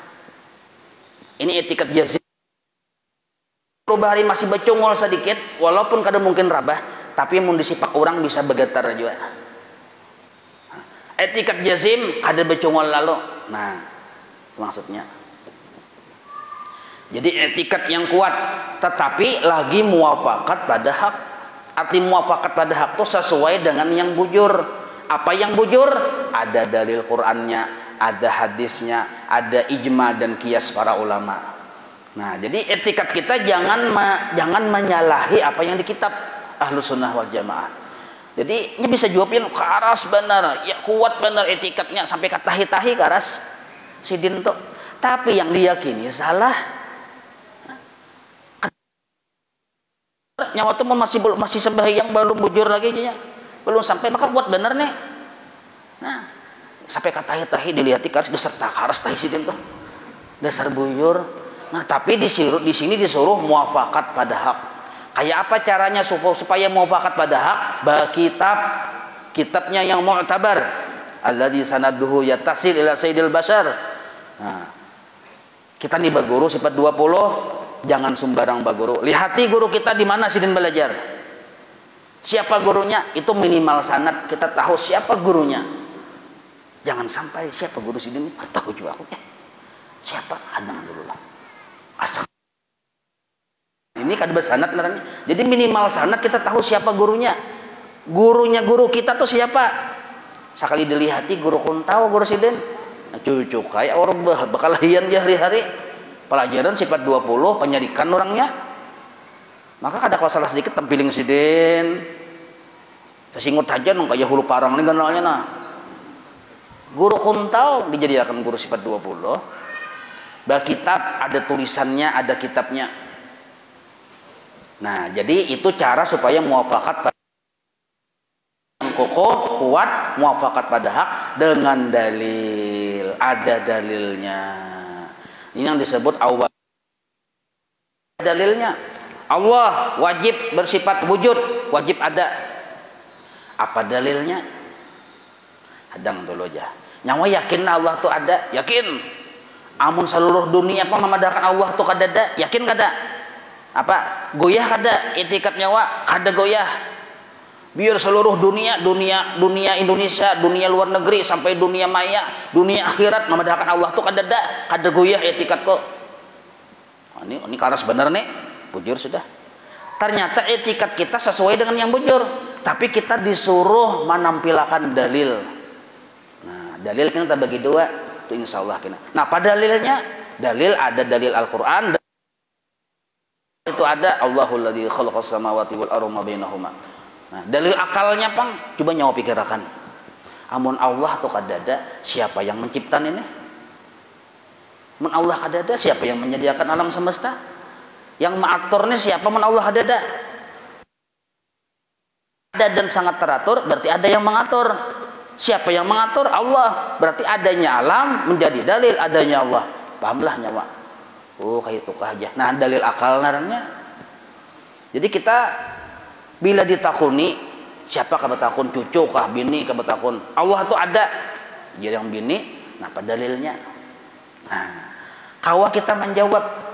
Ini etikat jazim. Bahari masih becungol sedikit, walaupun kadang mungkin rabah, tapi mun disipak orang bisa begetar juga. Etikat jazim kada becungol lalu. Nah, itu maksudnya. Jadi etikat yang kuat, tetapi lagi muwafaqat pada hak. Arti muwafaqat pada hak itu sesuai dengan yang bujur. Apa yang bujur? Ada dalil Qur'annya. Ada hadisnya, ada ijma dan kias para ulama. Nah, jadi etikat kita jangan menyalahi apa yang di kitab Ahlus Sunnah wal Jamaah. Jadi ini bisa jawabin karas benar, ya kuat benar etikatnya sampai ke tahi-tahi karas sidin tuh. Tapi yang diyakini salah. Nyawa tuh masih sembahyang belum bujur lagi nya. Belum sampai maka kuat benar nih. Nah, sampai katahi-tahi dilihati karas beserta karas tahi sidin tuh dasar buyur. Nah tapi di sini disuruh muwafaqat pada hak. Kayak apa caranya supaya muwafaqat pada hak? Kitabnya yang mu'tabar alladzi sanaduhu yattasil ila sayyidil bashar. Nah kita nih berguru sifat 20 jangan sembarang berguru. Lihati guru kita di mana sidin belajar, siapa gurunya, itu minimal sanad kita tahu siapa gurunya. Jangan sampai siapa guru sidin ini tahu juga aku siapa adang dulu lah asal ini kan bersanad naranya. Jadi minimal sanad kita tahu siapa gurunya guru kita tuh siapa. Sekali dilihati guru kun tahu guru sidin cucu kayak orang bakal hian dia hari-hari pelajaran sifat 20 penyadikan orangnya maka kada kalau salah sedikit tempiling sidin tersingut aja nong kayak hulu parang ini ganalnya nah. Guru kuntau dijadikan guru sifat 20. Bah kitab ada tulisannya, ada kitabnya. Nah, jadi itu cara supaya muwafaqat pada yang kokoh, kuat, muwafaqat pada hak dengan dalil. Ada dalilnya. Ini yang disebut awal. Dalilnya Allah wajib bersifat wujud, wajib ada. Apa dalilnya? Hadang dulu aja. Nyawa yakin Allah tuh ada, yakin. Amun seluruh dunia apa memadahkan Allah tuh kada ada, yakin kada? Apa? Goyah kada? Etikat nyawa kada goyah. Biar seluruh dunia Indonesia, dunia luar negeri sampai dunia maya, dunia akhirat memadahkan Allah tuh kada ada, kada goyah etikat kok. Ini karas bener nih, bujur sudah. Ternyata etikat kita sesuai dengan yang bujur, tapi kita disuruh menampilkan dalil. Dalil kita bagi dua itu insyaallah kena. Nah pada dalilnya dalil ada dalil Al-Quran itu ada, Allahul ladzi khalaqas samawati wal arda ma bainahuma. Nah, dalil akalnya pang coba nyawa pikirakan. Amun Allah tuh kadada, siapa yang menciptakan ini? Mun Allah kadada, siapa yang menyediakan alam semesta? Yang mengaturnya siapa? Mun Allah kadada. Ada dan sangat teratur, berarti ada yang mengatur. Siapa yang mengatur? Allah. Berarti adanya alam menjadi dalil adanya Allah. Pahamlah nyawa. Oh, kayak itu aja. Nah, dalil akal narangnya. Jadi kita bila ditakuni, siapa kabetakun? Cucu kah, bini kabetakun? Allah itu ada. Jadi yang bini, apa dalilnya? Nah, kawa kita menjawab.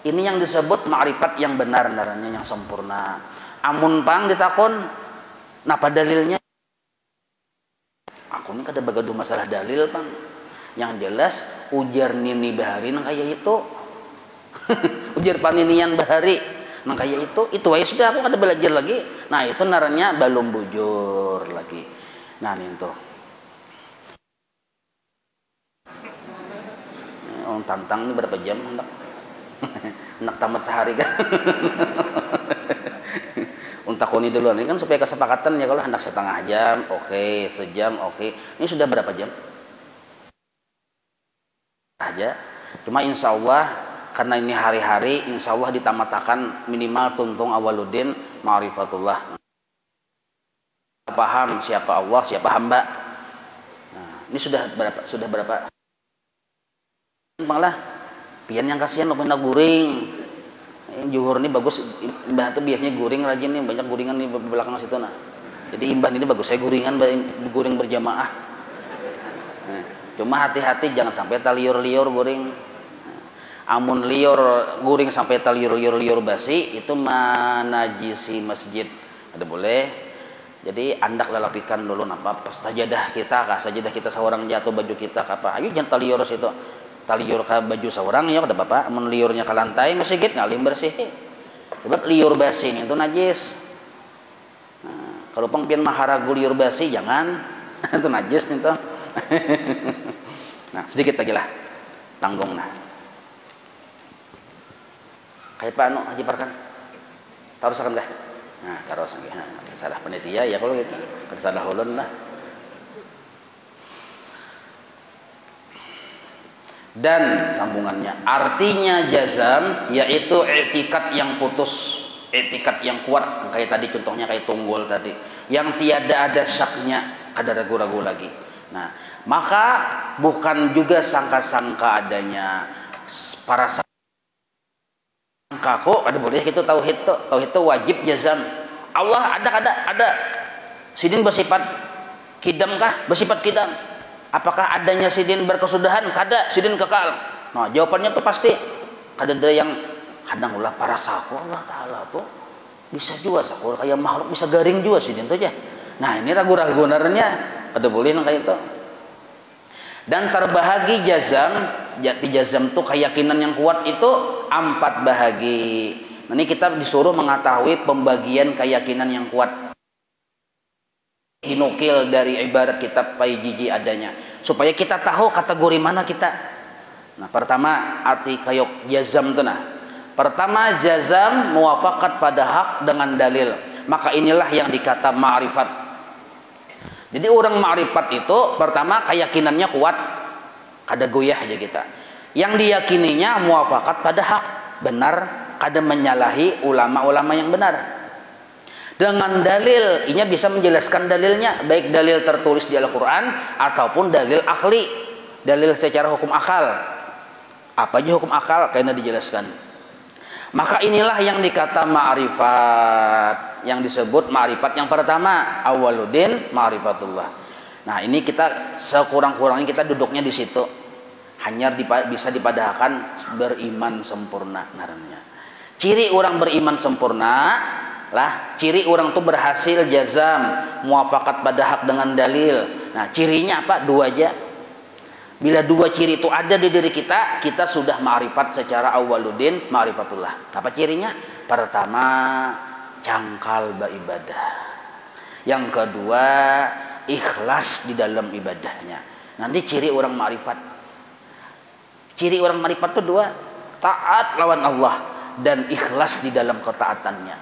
Ini yang disebut ma'rifat yang benar narangnya, yang sempurna. Amun pang ditakun, apa dalilnya? Aku ini kada bagadu masalah dalil pang. Yang jelas ujar nini bahari nang kayak itu. Ujar paninian bahari nang kayak itu aja sudah, aku kada belajar lagi. Nah, itu naranya belum bujur lagi. Nah, itu. Orang tantang ini berapa jam hendak? Hendak tamat sehari kan? Untakuni dulu ini kan supaya kesepakatan ya, kalau hendak setengah jam, oke, sejam, oke. Ini sudah berapa jam? Aja. Cuma insya Allah karena ini hari-hari, insya Allah ditamatakan minimal tuntung awaludin ma'rifatullah. Paham siapa Allah, siapa hamba. Nah, ini sudah berapa? Malah pian yang kasihan lo pindah guring. Juhur ini bagus, Mbah itu biasanya guring rajin nih, banyak guringan nih belakang situ nah. Jadi imbah ini bagus, saya guringan guring berjamaah. Nah, cuma hati-hati jangan sampai taliur-liur guring. Amun liur guring sampai taliur-liur basi itu manajisi masjid. Ada boleh. Jadi andak lalapikan dulu napa pas sajadah kita seorang jatuh baju kita apa. Ayo jangan taliur situ. Taliur ke baju seorang ya kada bapak, amun liurnya ke lantai masjid ngalim bersih. Sebab liur basi itu najis. Nah, kalau pengpian maharagu liur basi jangan. Itu najis itu. Nah, sedikit lagi lah. Tanggung nah. Kayak Pak Anu Haji Parkan. Tarusakan kah? Nah, tarusan kah. Nah, salah panitia ya kalau gitu. Salah ulun lah. Dan sambungannya artinya jazam yaitu i'tikad yang putus, i'tikad yang kuat, kayak tadi contohnya kayak tunggul tadi yang tiada ada syaknya, kada ragu-ragu lagi. Nah, maka bukan juga sangka-sangka adanya para sangka kok ada boleh gitu. Tauhid itu wajib jazam. Allah ada sidin bersifat kidam kah? Bersifat kidam. Apakah adanya sidin berkesudahan? Kada, sidin kekal. Nah, jawabannya tuh pasti. Kada ada yang kadang ulah para saku Allah Ta'ala tuh bisa juga saku kayak makhluk bisa garing juga sidin tuh aja. Nah, ini ragu-ragu narnya kada boleh nang kayak itu. Dan terbahagi jazam, jati jazam tuh keyakinan yang kuat itu 4 bahagi. Nah, ini kita disuruh mengetahui pembagian keyakinan yang kuat. Dinukil dari ibarat kitab Paijiji adanya supaya kita tahu kategori mana kita. Nah, pertama arti kayok jazam itu nah. Pertama jazam muwafaqat pada hak dengan dalil. Maka inilah yang dikata ma'rifat. Jadi orang ma'rifat itu pertama keyakinannya kuat, kada goyah aja kita. Yang diyakininya muwafaqat pada hak, benar, kada menyalahi ulama-ulama yang benar. Dengan dalil, ini bisa menjelaskan dalilnya, baik dalil tertulis di Al-Quran ataupun dalil akli, dalil secara hukum akal. Apa aja hukum akal? Kayaknya dijelaskan. Maka inilah yang dikata ma'rifat, yang disebut ma'rifat yang pertama, awaludin ma'rifatullah. Nah, ini kita sekurang-kurangnya kita duduknya di situ, hanya bisa dipadahkan beriman sempurna namanya. Ciri orang beriman sempurna lah, ciri orang tuh berhasil jazam muafakat pada hak dengan dalil. Nah, cirinya apa? 2 aja. Bila 2 ciri itu ada di diri kita, kita sudah ma'rifat secara awaludin ma'rifatullah. Apa cirinya? Pertama, cangkal beribadah. Yang kedua, ikhlas di dalam ibadahnya. Nanti ciri orang ma'rifat. Ciri orang ma'rifat itu 2, taat lawan Allah dan ikhlas di dalam ketaatannya.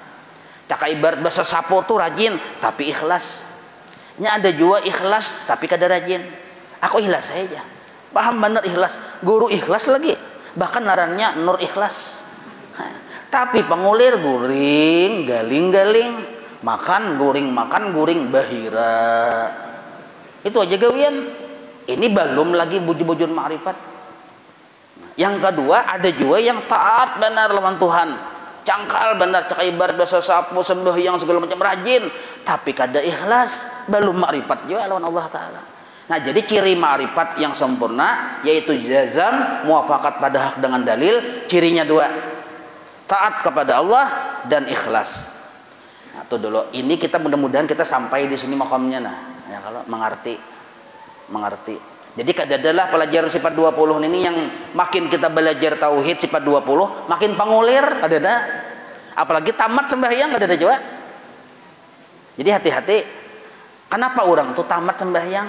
Cak ibarat bahasa sapo tuh rajin tapi ikhlas. Nya ada juga ikhlas tapi kada rajin. Aku ikhlas saja. Paham benar ikhlas. Guru ikhlas lagi. Bahkan narannya Nur Ikhlas. Tapi pengulir guring, galing-galing, makan guring bahira. Itu aja gawian. Ini belum lagi bujur-bujur ma'rifat. Yang kedua, ada juga yang taat benar lawan Tuhan. Cangkal benar, cak ibarat bahasa sapu, sembahyang segala macam rajin, tapi kada ikhlas, belum ma'rifat juga lawan Allah Ta'ala. Nah, jadi ciri ma'rifat yang sempurna yaitu jazam, muafakat pada hak dengan dalil. Cirinya dua, taat kepada Allah dan ikhlas. Nah, itu dulu. Ini kita mudah-mudahan kita sampai di sini makamnya. Nah, ya kalau mengerti. Jadi kadadalah pelajaran sifat 20 ini yang makin kita belajar tauhid sifat 20, makin pengulir kadada. Apalagi tamat sembahyang kadada juga. Jadi hati-hati. Kenapa orang tuh tamat sembahyang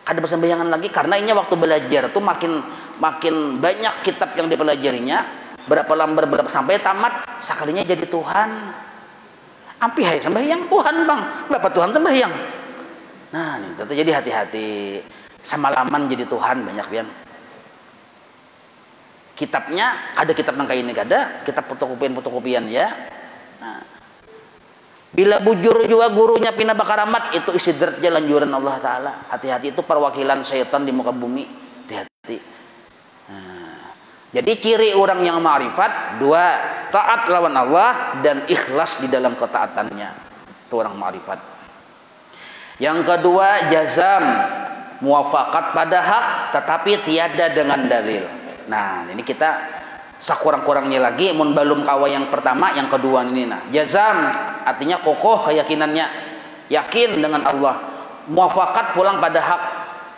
kada bersembahyangan lagi? Karena ini waktu belajar tuh makin banyak kitab yang dipelajarinya, berapa lembar berapa sampai tamat sekalinya jadi Tuhan. Ampi hai sembahyang Tuhan bang, bapak Tuhan sembahyang. Nah, itu jadi hati-hati. Semalaman jadi Tuhan banyak pian. Kitabnya ada kitab nang ini kada, kitab fotokopian ya. Nah, bila bujur juga gurunya pindah bakaramat itu istidratnya lanjuran Allah Ta'ala. Hati-hati, itu perwakilan syaitan di muka bumi. Hati-hati. Nah, jadi ciri orang yang ma'rifat dua, taat lawan Allah dan ikhlas di dalam ketaatannya. Itu orang ma'rifat. Yang kedua jazam, muafakat pada hak tetapi tiada dengan dalil. Nah, ini kita sakurang-kurangnya lagi mun belum kawa yang pertama, yang kedua ini. Nah, jazam artinya kokoh keyakinannya, yakin dengan Allah. Muafakat pulang pada hak,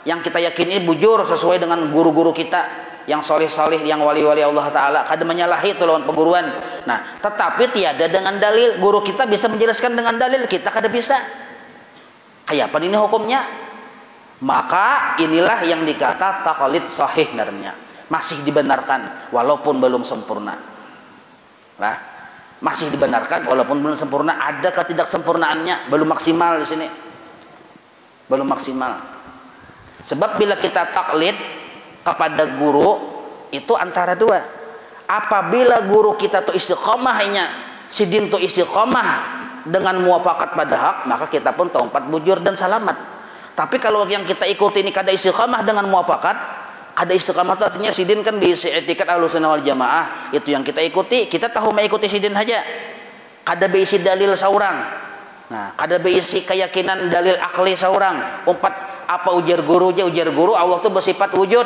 yang kita yakini bujur sesuai dengan guru-guru kita yang solih-solih, yang wali-wali Allah Ta'ala. Kada menyalahi itu lawan peguruan. Nah, tetapi tiada dengan dalil. Guru kita bisa menjelaskan dengan dalil, kita kada bisa. Kayak apa ini hukumnya? Maka inilah yang dikata taqlid sahih narnya. Masih dibenarkan walaupun belum sempurna. Nah, masih dibenarkan walaupun belum sempurna. Ada ketidaksempurnaannya, belum maksimal di sini. Belum maksimal. Sebab bila kita taklid kepada guru itu antara dua. Apabila guru kita tuh istiqomahnya, sidin tuh istiqomah dengan muafakat pada hak, maka kita pun tempat bujur dan salamat. Tapi kalau yang kita ikuti ini kada istiqamah dengan muafakat, kada istiqamah itu artinya sidin kan diisi etikat Ahlussunnah wal Jamaah, itu yang kita ikuti, kita tahu mengikuti sidin saja. Kada beisi dalil seorang. Nah, kada beisi keyakinan dalil akli seorang. Umpat apa ujar guru aja, ujar guru Allah itu bersifat wujud.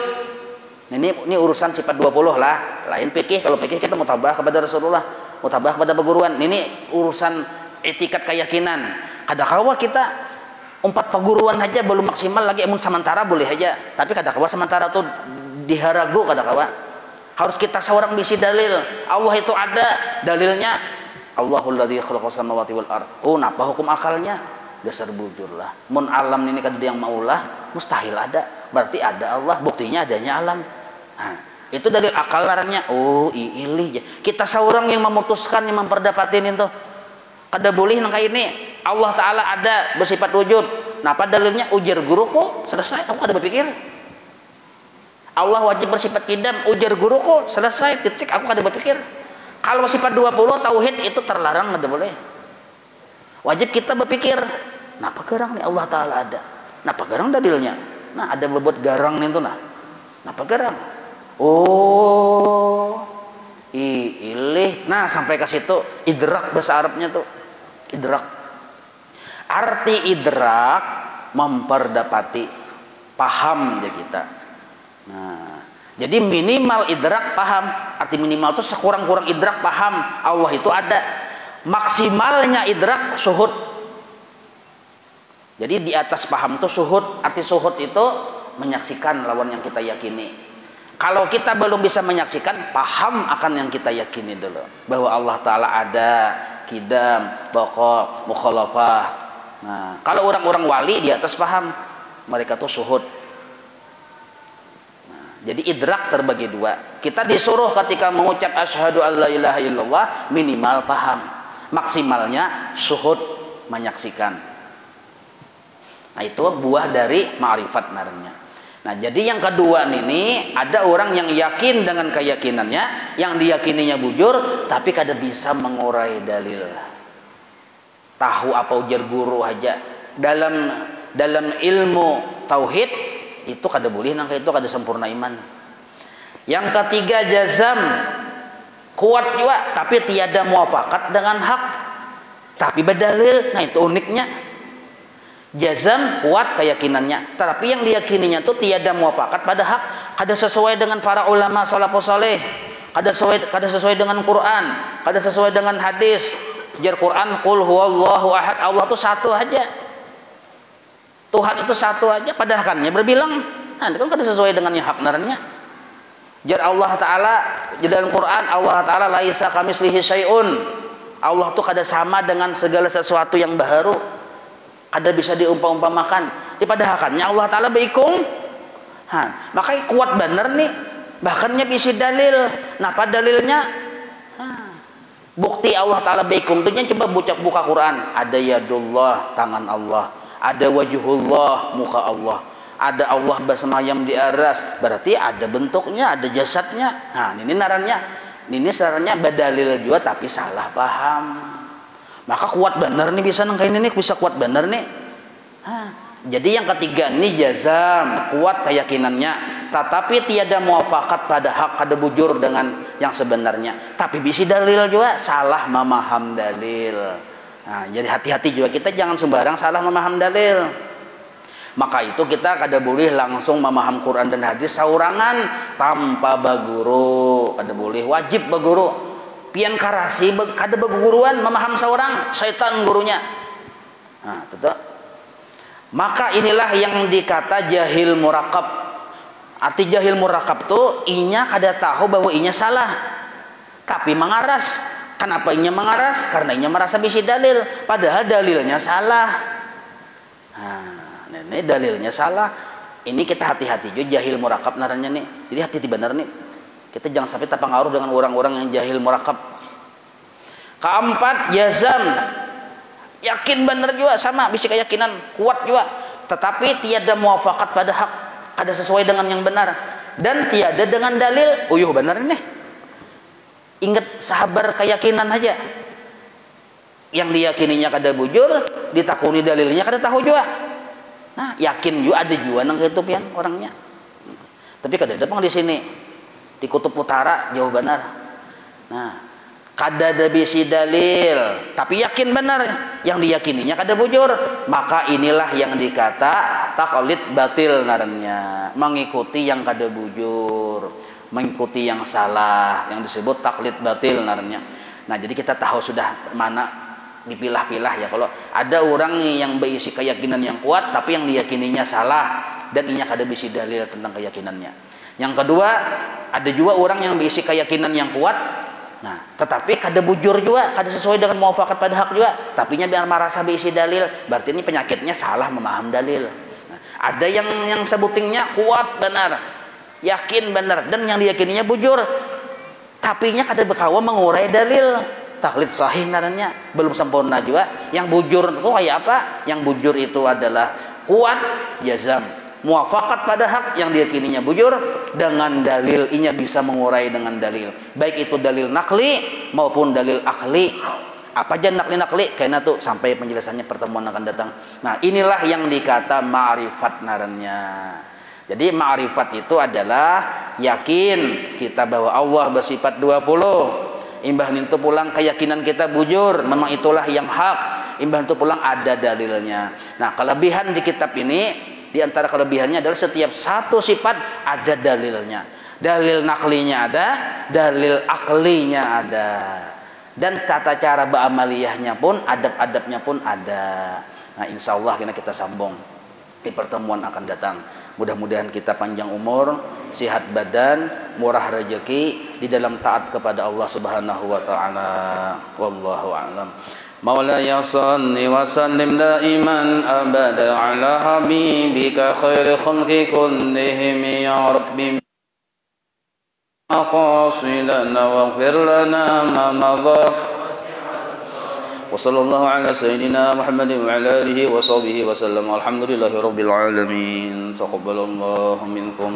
Ini urusan sifat 20 lah. Lain fikih, kalau fikih kita mutabah kepada Rasulullah, mutabah kepada peguruan. Ini urusan etikat keyakinan. Kadang-kadang kita umpat peguruan aja belum maksimal lagi, emun sementara boleh aja. Tapi kadang-kadang sementara tuh diharagu kadang-kadang. Harus kita seorang bisi dalil. Allah itu ada dalilnya. Allahul ladzi khalaqas samawati wal ard. Oh, napa hukum akalnya? Dasar bujur lah. Mun alam ini kada yang maulah, mustahil ada. Berarti ada Allah, buktinya adanya alam. Nah, itu dalil akal larangnya. Oh, ilih. Kita seorang yang memutuskan, yang memperdapatin itu. Kada boleh nangka ini Allah Ta'ala ada bersifat wujud. Nah, apa dalilnya? Ujar guruku, selesai. Aku kada berpikir. Allah wajib bersifat kidam, ujar guruku, selesai, titik. Aku kada berpikir. Kalau sifat 20 tauhid itu terlarang, kada boleh. Wajib kita berpikir. Napa garang nih Allah Ta'ala ada? Napa garang dalilnya? Nah, ada berbuat garang nih tuh nah. Napa garang? Oh, ilih. Nah, sampai ke situ idrak bahasa Arabnya tuh. Idrak. Arti idrak memperdapati, paham ya kita. Nah, jadi minimal idrak paham. Arti minimal itu sekurang-kurang idrak paham Allah itu ada. Maksimalnya idrak syuhud. Jadi di atas paham itu syuhud. Arti syuhud itu menyaksikan lawan yang kita yakini. Kalau kita belum bisa menyaksikan, paham akan yang kita yakini dulu. Bahwa Allah Ta'ala ada, kidam, baqa, mukhalafah. Nah, kalau orang-orang wali di atas paham, mereka tuh syuhud. Nah, Jadi idrak terbagi dua. Kita disuruh ketika mengucap asyhadu alla ilaha illallah minimal paham, maksimalnya syuhud, menyaksikan. Nah itu buah dari ma'rifat namanya. Nah jadi yang kedua ini ada orang yang yakin dengan keyakinannya, yang diyakininya bujur, tapi kada bisa mengurai dalil. Tahu apa ujar guru aja. Dalam ilmu tauhid itu kada boleh nang itu kada sempurna iman. Yang ketiga jazam, kuat juga tapi tiada muafakat dengan hak, tapi berdalil. Nah itu uniknya. Jazam kuat keyakinannya, tapi yang diyakininya tuh tiada muafakat pada hak, kada sesuai dengan para ulama salafus saleh, kada sesuai dengan Quran, kada sesuai dengan hadis. Jar Quran qul huwallahu ahad, Allah itu satu aja. Tuhan itu satu aja, padahal kannya berbilang. Nah, itu kan kada sesuai dengan yang hak naranya. Jar Allah Taala di dalam Quran, Allah Taala laisa kamitslihi syai'un. Allah tuh kada sama dengan segala sesuatu yang baharu. Kada bisa diumpamakan. Di padahal kannya Allah Taala beikung. Makanya kuat bener nih. Bahkannya bisa dalil. Napa dalilnya? Bukti Allah Taala beikung tuh coba buka Quran. Ada yadullah, tangan Allah. Ada wajhullah, muka Allah. Ada Allah bersemayam di aras, berarti ada bentuknya, ada jasadnya. Nah, ini narannya. Ini sarannya badalil juga tapi salah paham. Maka kuat bener nih bisa nang kayak ini bisa kuat bener nih. Jadi yang ketiga ini jazam, kuat keyakinannya, tetapi tiada muafakat pada hak, kada bujur dengan yang sebenarnya. Tapi bisa dalil juga salah memaham dalil. Nah, jadi hati-hati juga kita jangan sembarang salah memaham dalil. Maka itu kita kada boleh langsung memaham Quran dan hadis saurangan tanpa baguru. Kada boleh, wajib baguru. Pian karasi kada baguruan memaham seorang, syaitan gurunya. Nah, betul. Maka inilah yang dikata jahil murakab. Arti jahil murakab tuh inya kada tahu bahwa inya salah, tapi mengaras. Kenapa inya mengaras? Karena inya merasa bisa dalil, padahal dalilnya salah. Nah, ini dalilnya salah. Ini kita hati-hati juga jahil murakab naranya nih. Jadi hati-hati benar nih. Kita jangan sampai terpengaruh dengan orang-orang yang jahil murakab. Keempat, jazam. Yakin benar juga sama, bisa keyakinan kuat juga, tetapi tiada muafakat pada hak, kada sesuai dengan yang benar dan tiada dengan dalil. Uyuh benar nih. Ingat sabar keyakinan aja. Yang diyakininya kada bujur, ditakuni dalilnya kada tahu juga. Nah, yakin juga ada juga nang itu pian orangnya. Tapi kada ada pang di sini. Di kutub utara jauh benar. Nah, kada ada bisi dalil, tapi yakin benar yang diyakininya kada bujur, maka inilah yang dikata taklid batil narannya, mengikuti yang kada bujur, mengikuti yang salah, yang disebut taklid batil narannya. Nah, jadi kita tahu sudah mana dipilah-pilah ya. Kalau ada orang yang berisi keyakinan yang kuat tapi yang diyakininya salah dan inya kada bisi dalil tentang keyakinannya. Yang kedua, ada juga orang yang berisi keyakinan yang kuat, nah, tetapi kada bujur juga, kada sesuai dengan muafakat pada hak juga, tapinya biar merasa berisi dalil, berarti ini penyakitnya salah memaham dalil. Nah, ada yang sebutingnya kuat benar, yakin benar, dan yang diyakininya bujur, tapinya kada berkawa mengurai dalil. Taklid sahih namanya, belum sempurna juga. Yang bujur itu kayak apa? Yang bujur itu adalah kuat, jazam, muafakat pada hak, yang diyakininya bujur dengan dalil, inya bisa mengurai dengan dalil, baik itu dalil nakli maupun dalil akli. Apa aja nakli kayaknya tuh sampai penjelasannya pertemuan akan datang. Nah, inilah yang dikata ma'rifat narannya. Jadi ma'rifat itu adalah yakin kita bahwa Allah bersifat 20. Imbah itu pulang keyakinan kita bujur, memang itulah yang hak. Imbah itu pulang ada dalilnya. Nah, kelebihan di kitab ini, di antara kelebihannya adalah setiap satu sifat ada dalilnya. Dalil naklinya ada, dalil aklinya ada. Dan tata cara beramaliyahnya pun, adab-adabnya pun ada. Nah, insya Allah kita sambung di pertemuan akan datang. Mudah-mudahan kita panjang umur, sehat badan, murah rezeki di dalam taat kepada Allah Subhanahu wa taala. Wallahu a'lam. Maulaya salli wa sallim daiman abada ala habibika khairi khalqi kullihim ya rabbi. مقاصدنا واغفر لنا ما مضى وصلى الله على سيدنا محمد وعلى آله وصحبه وسلم والحمد لله رب العالمين تقبل الله منكم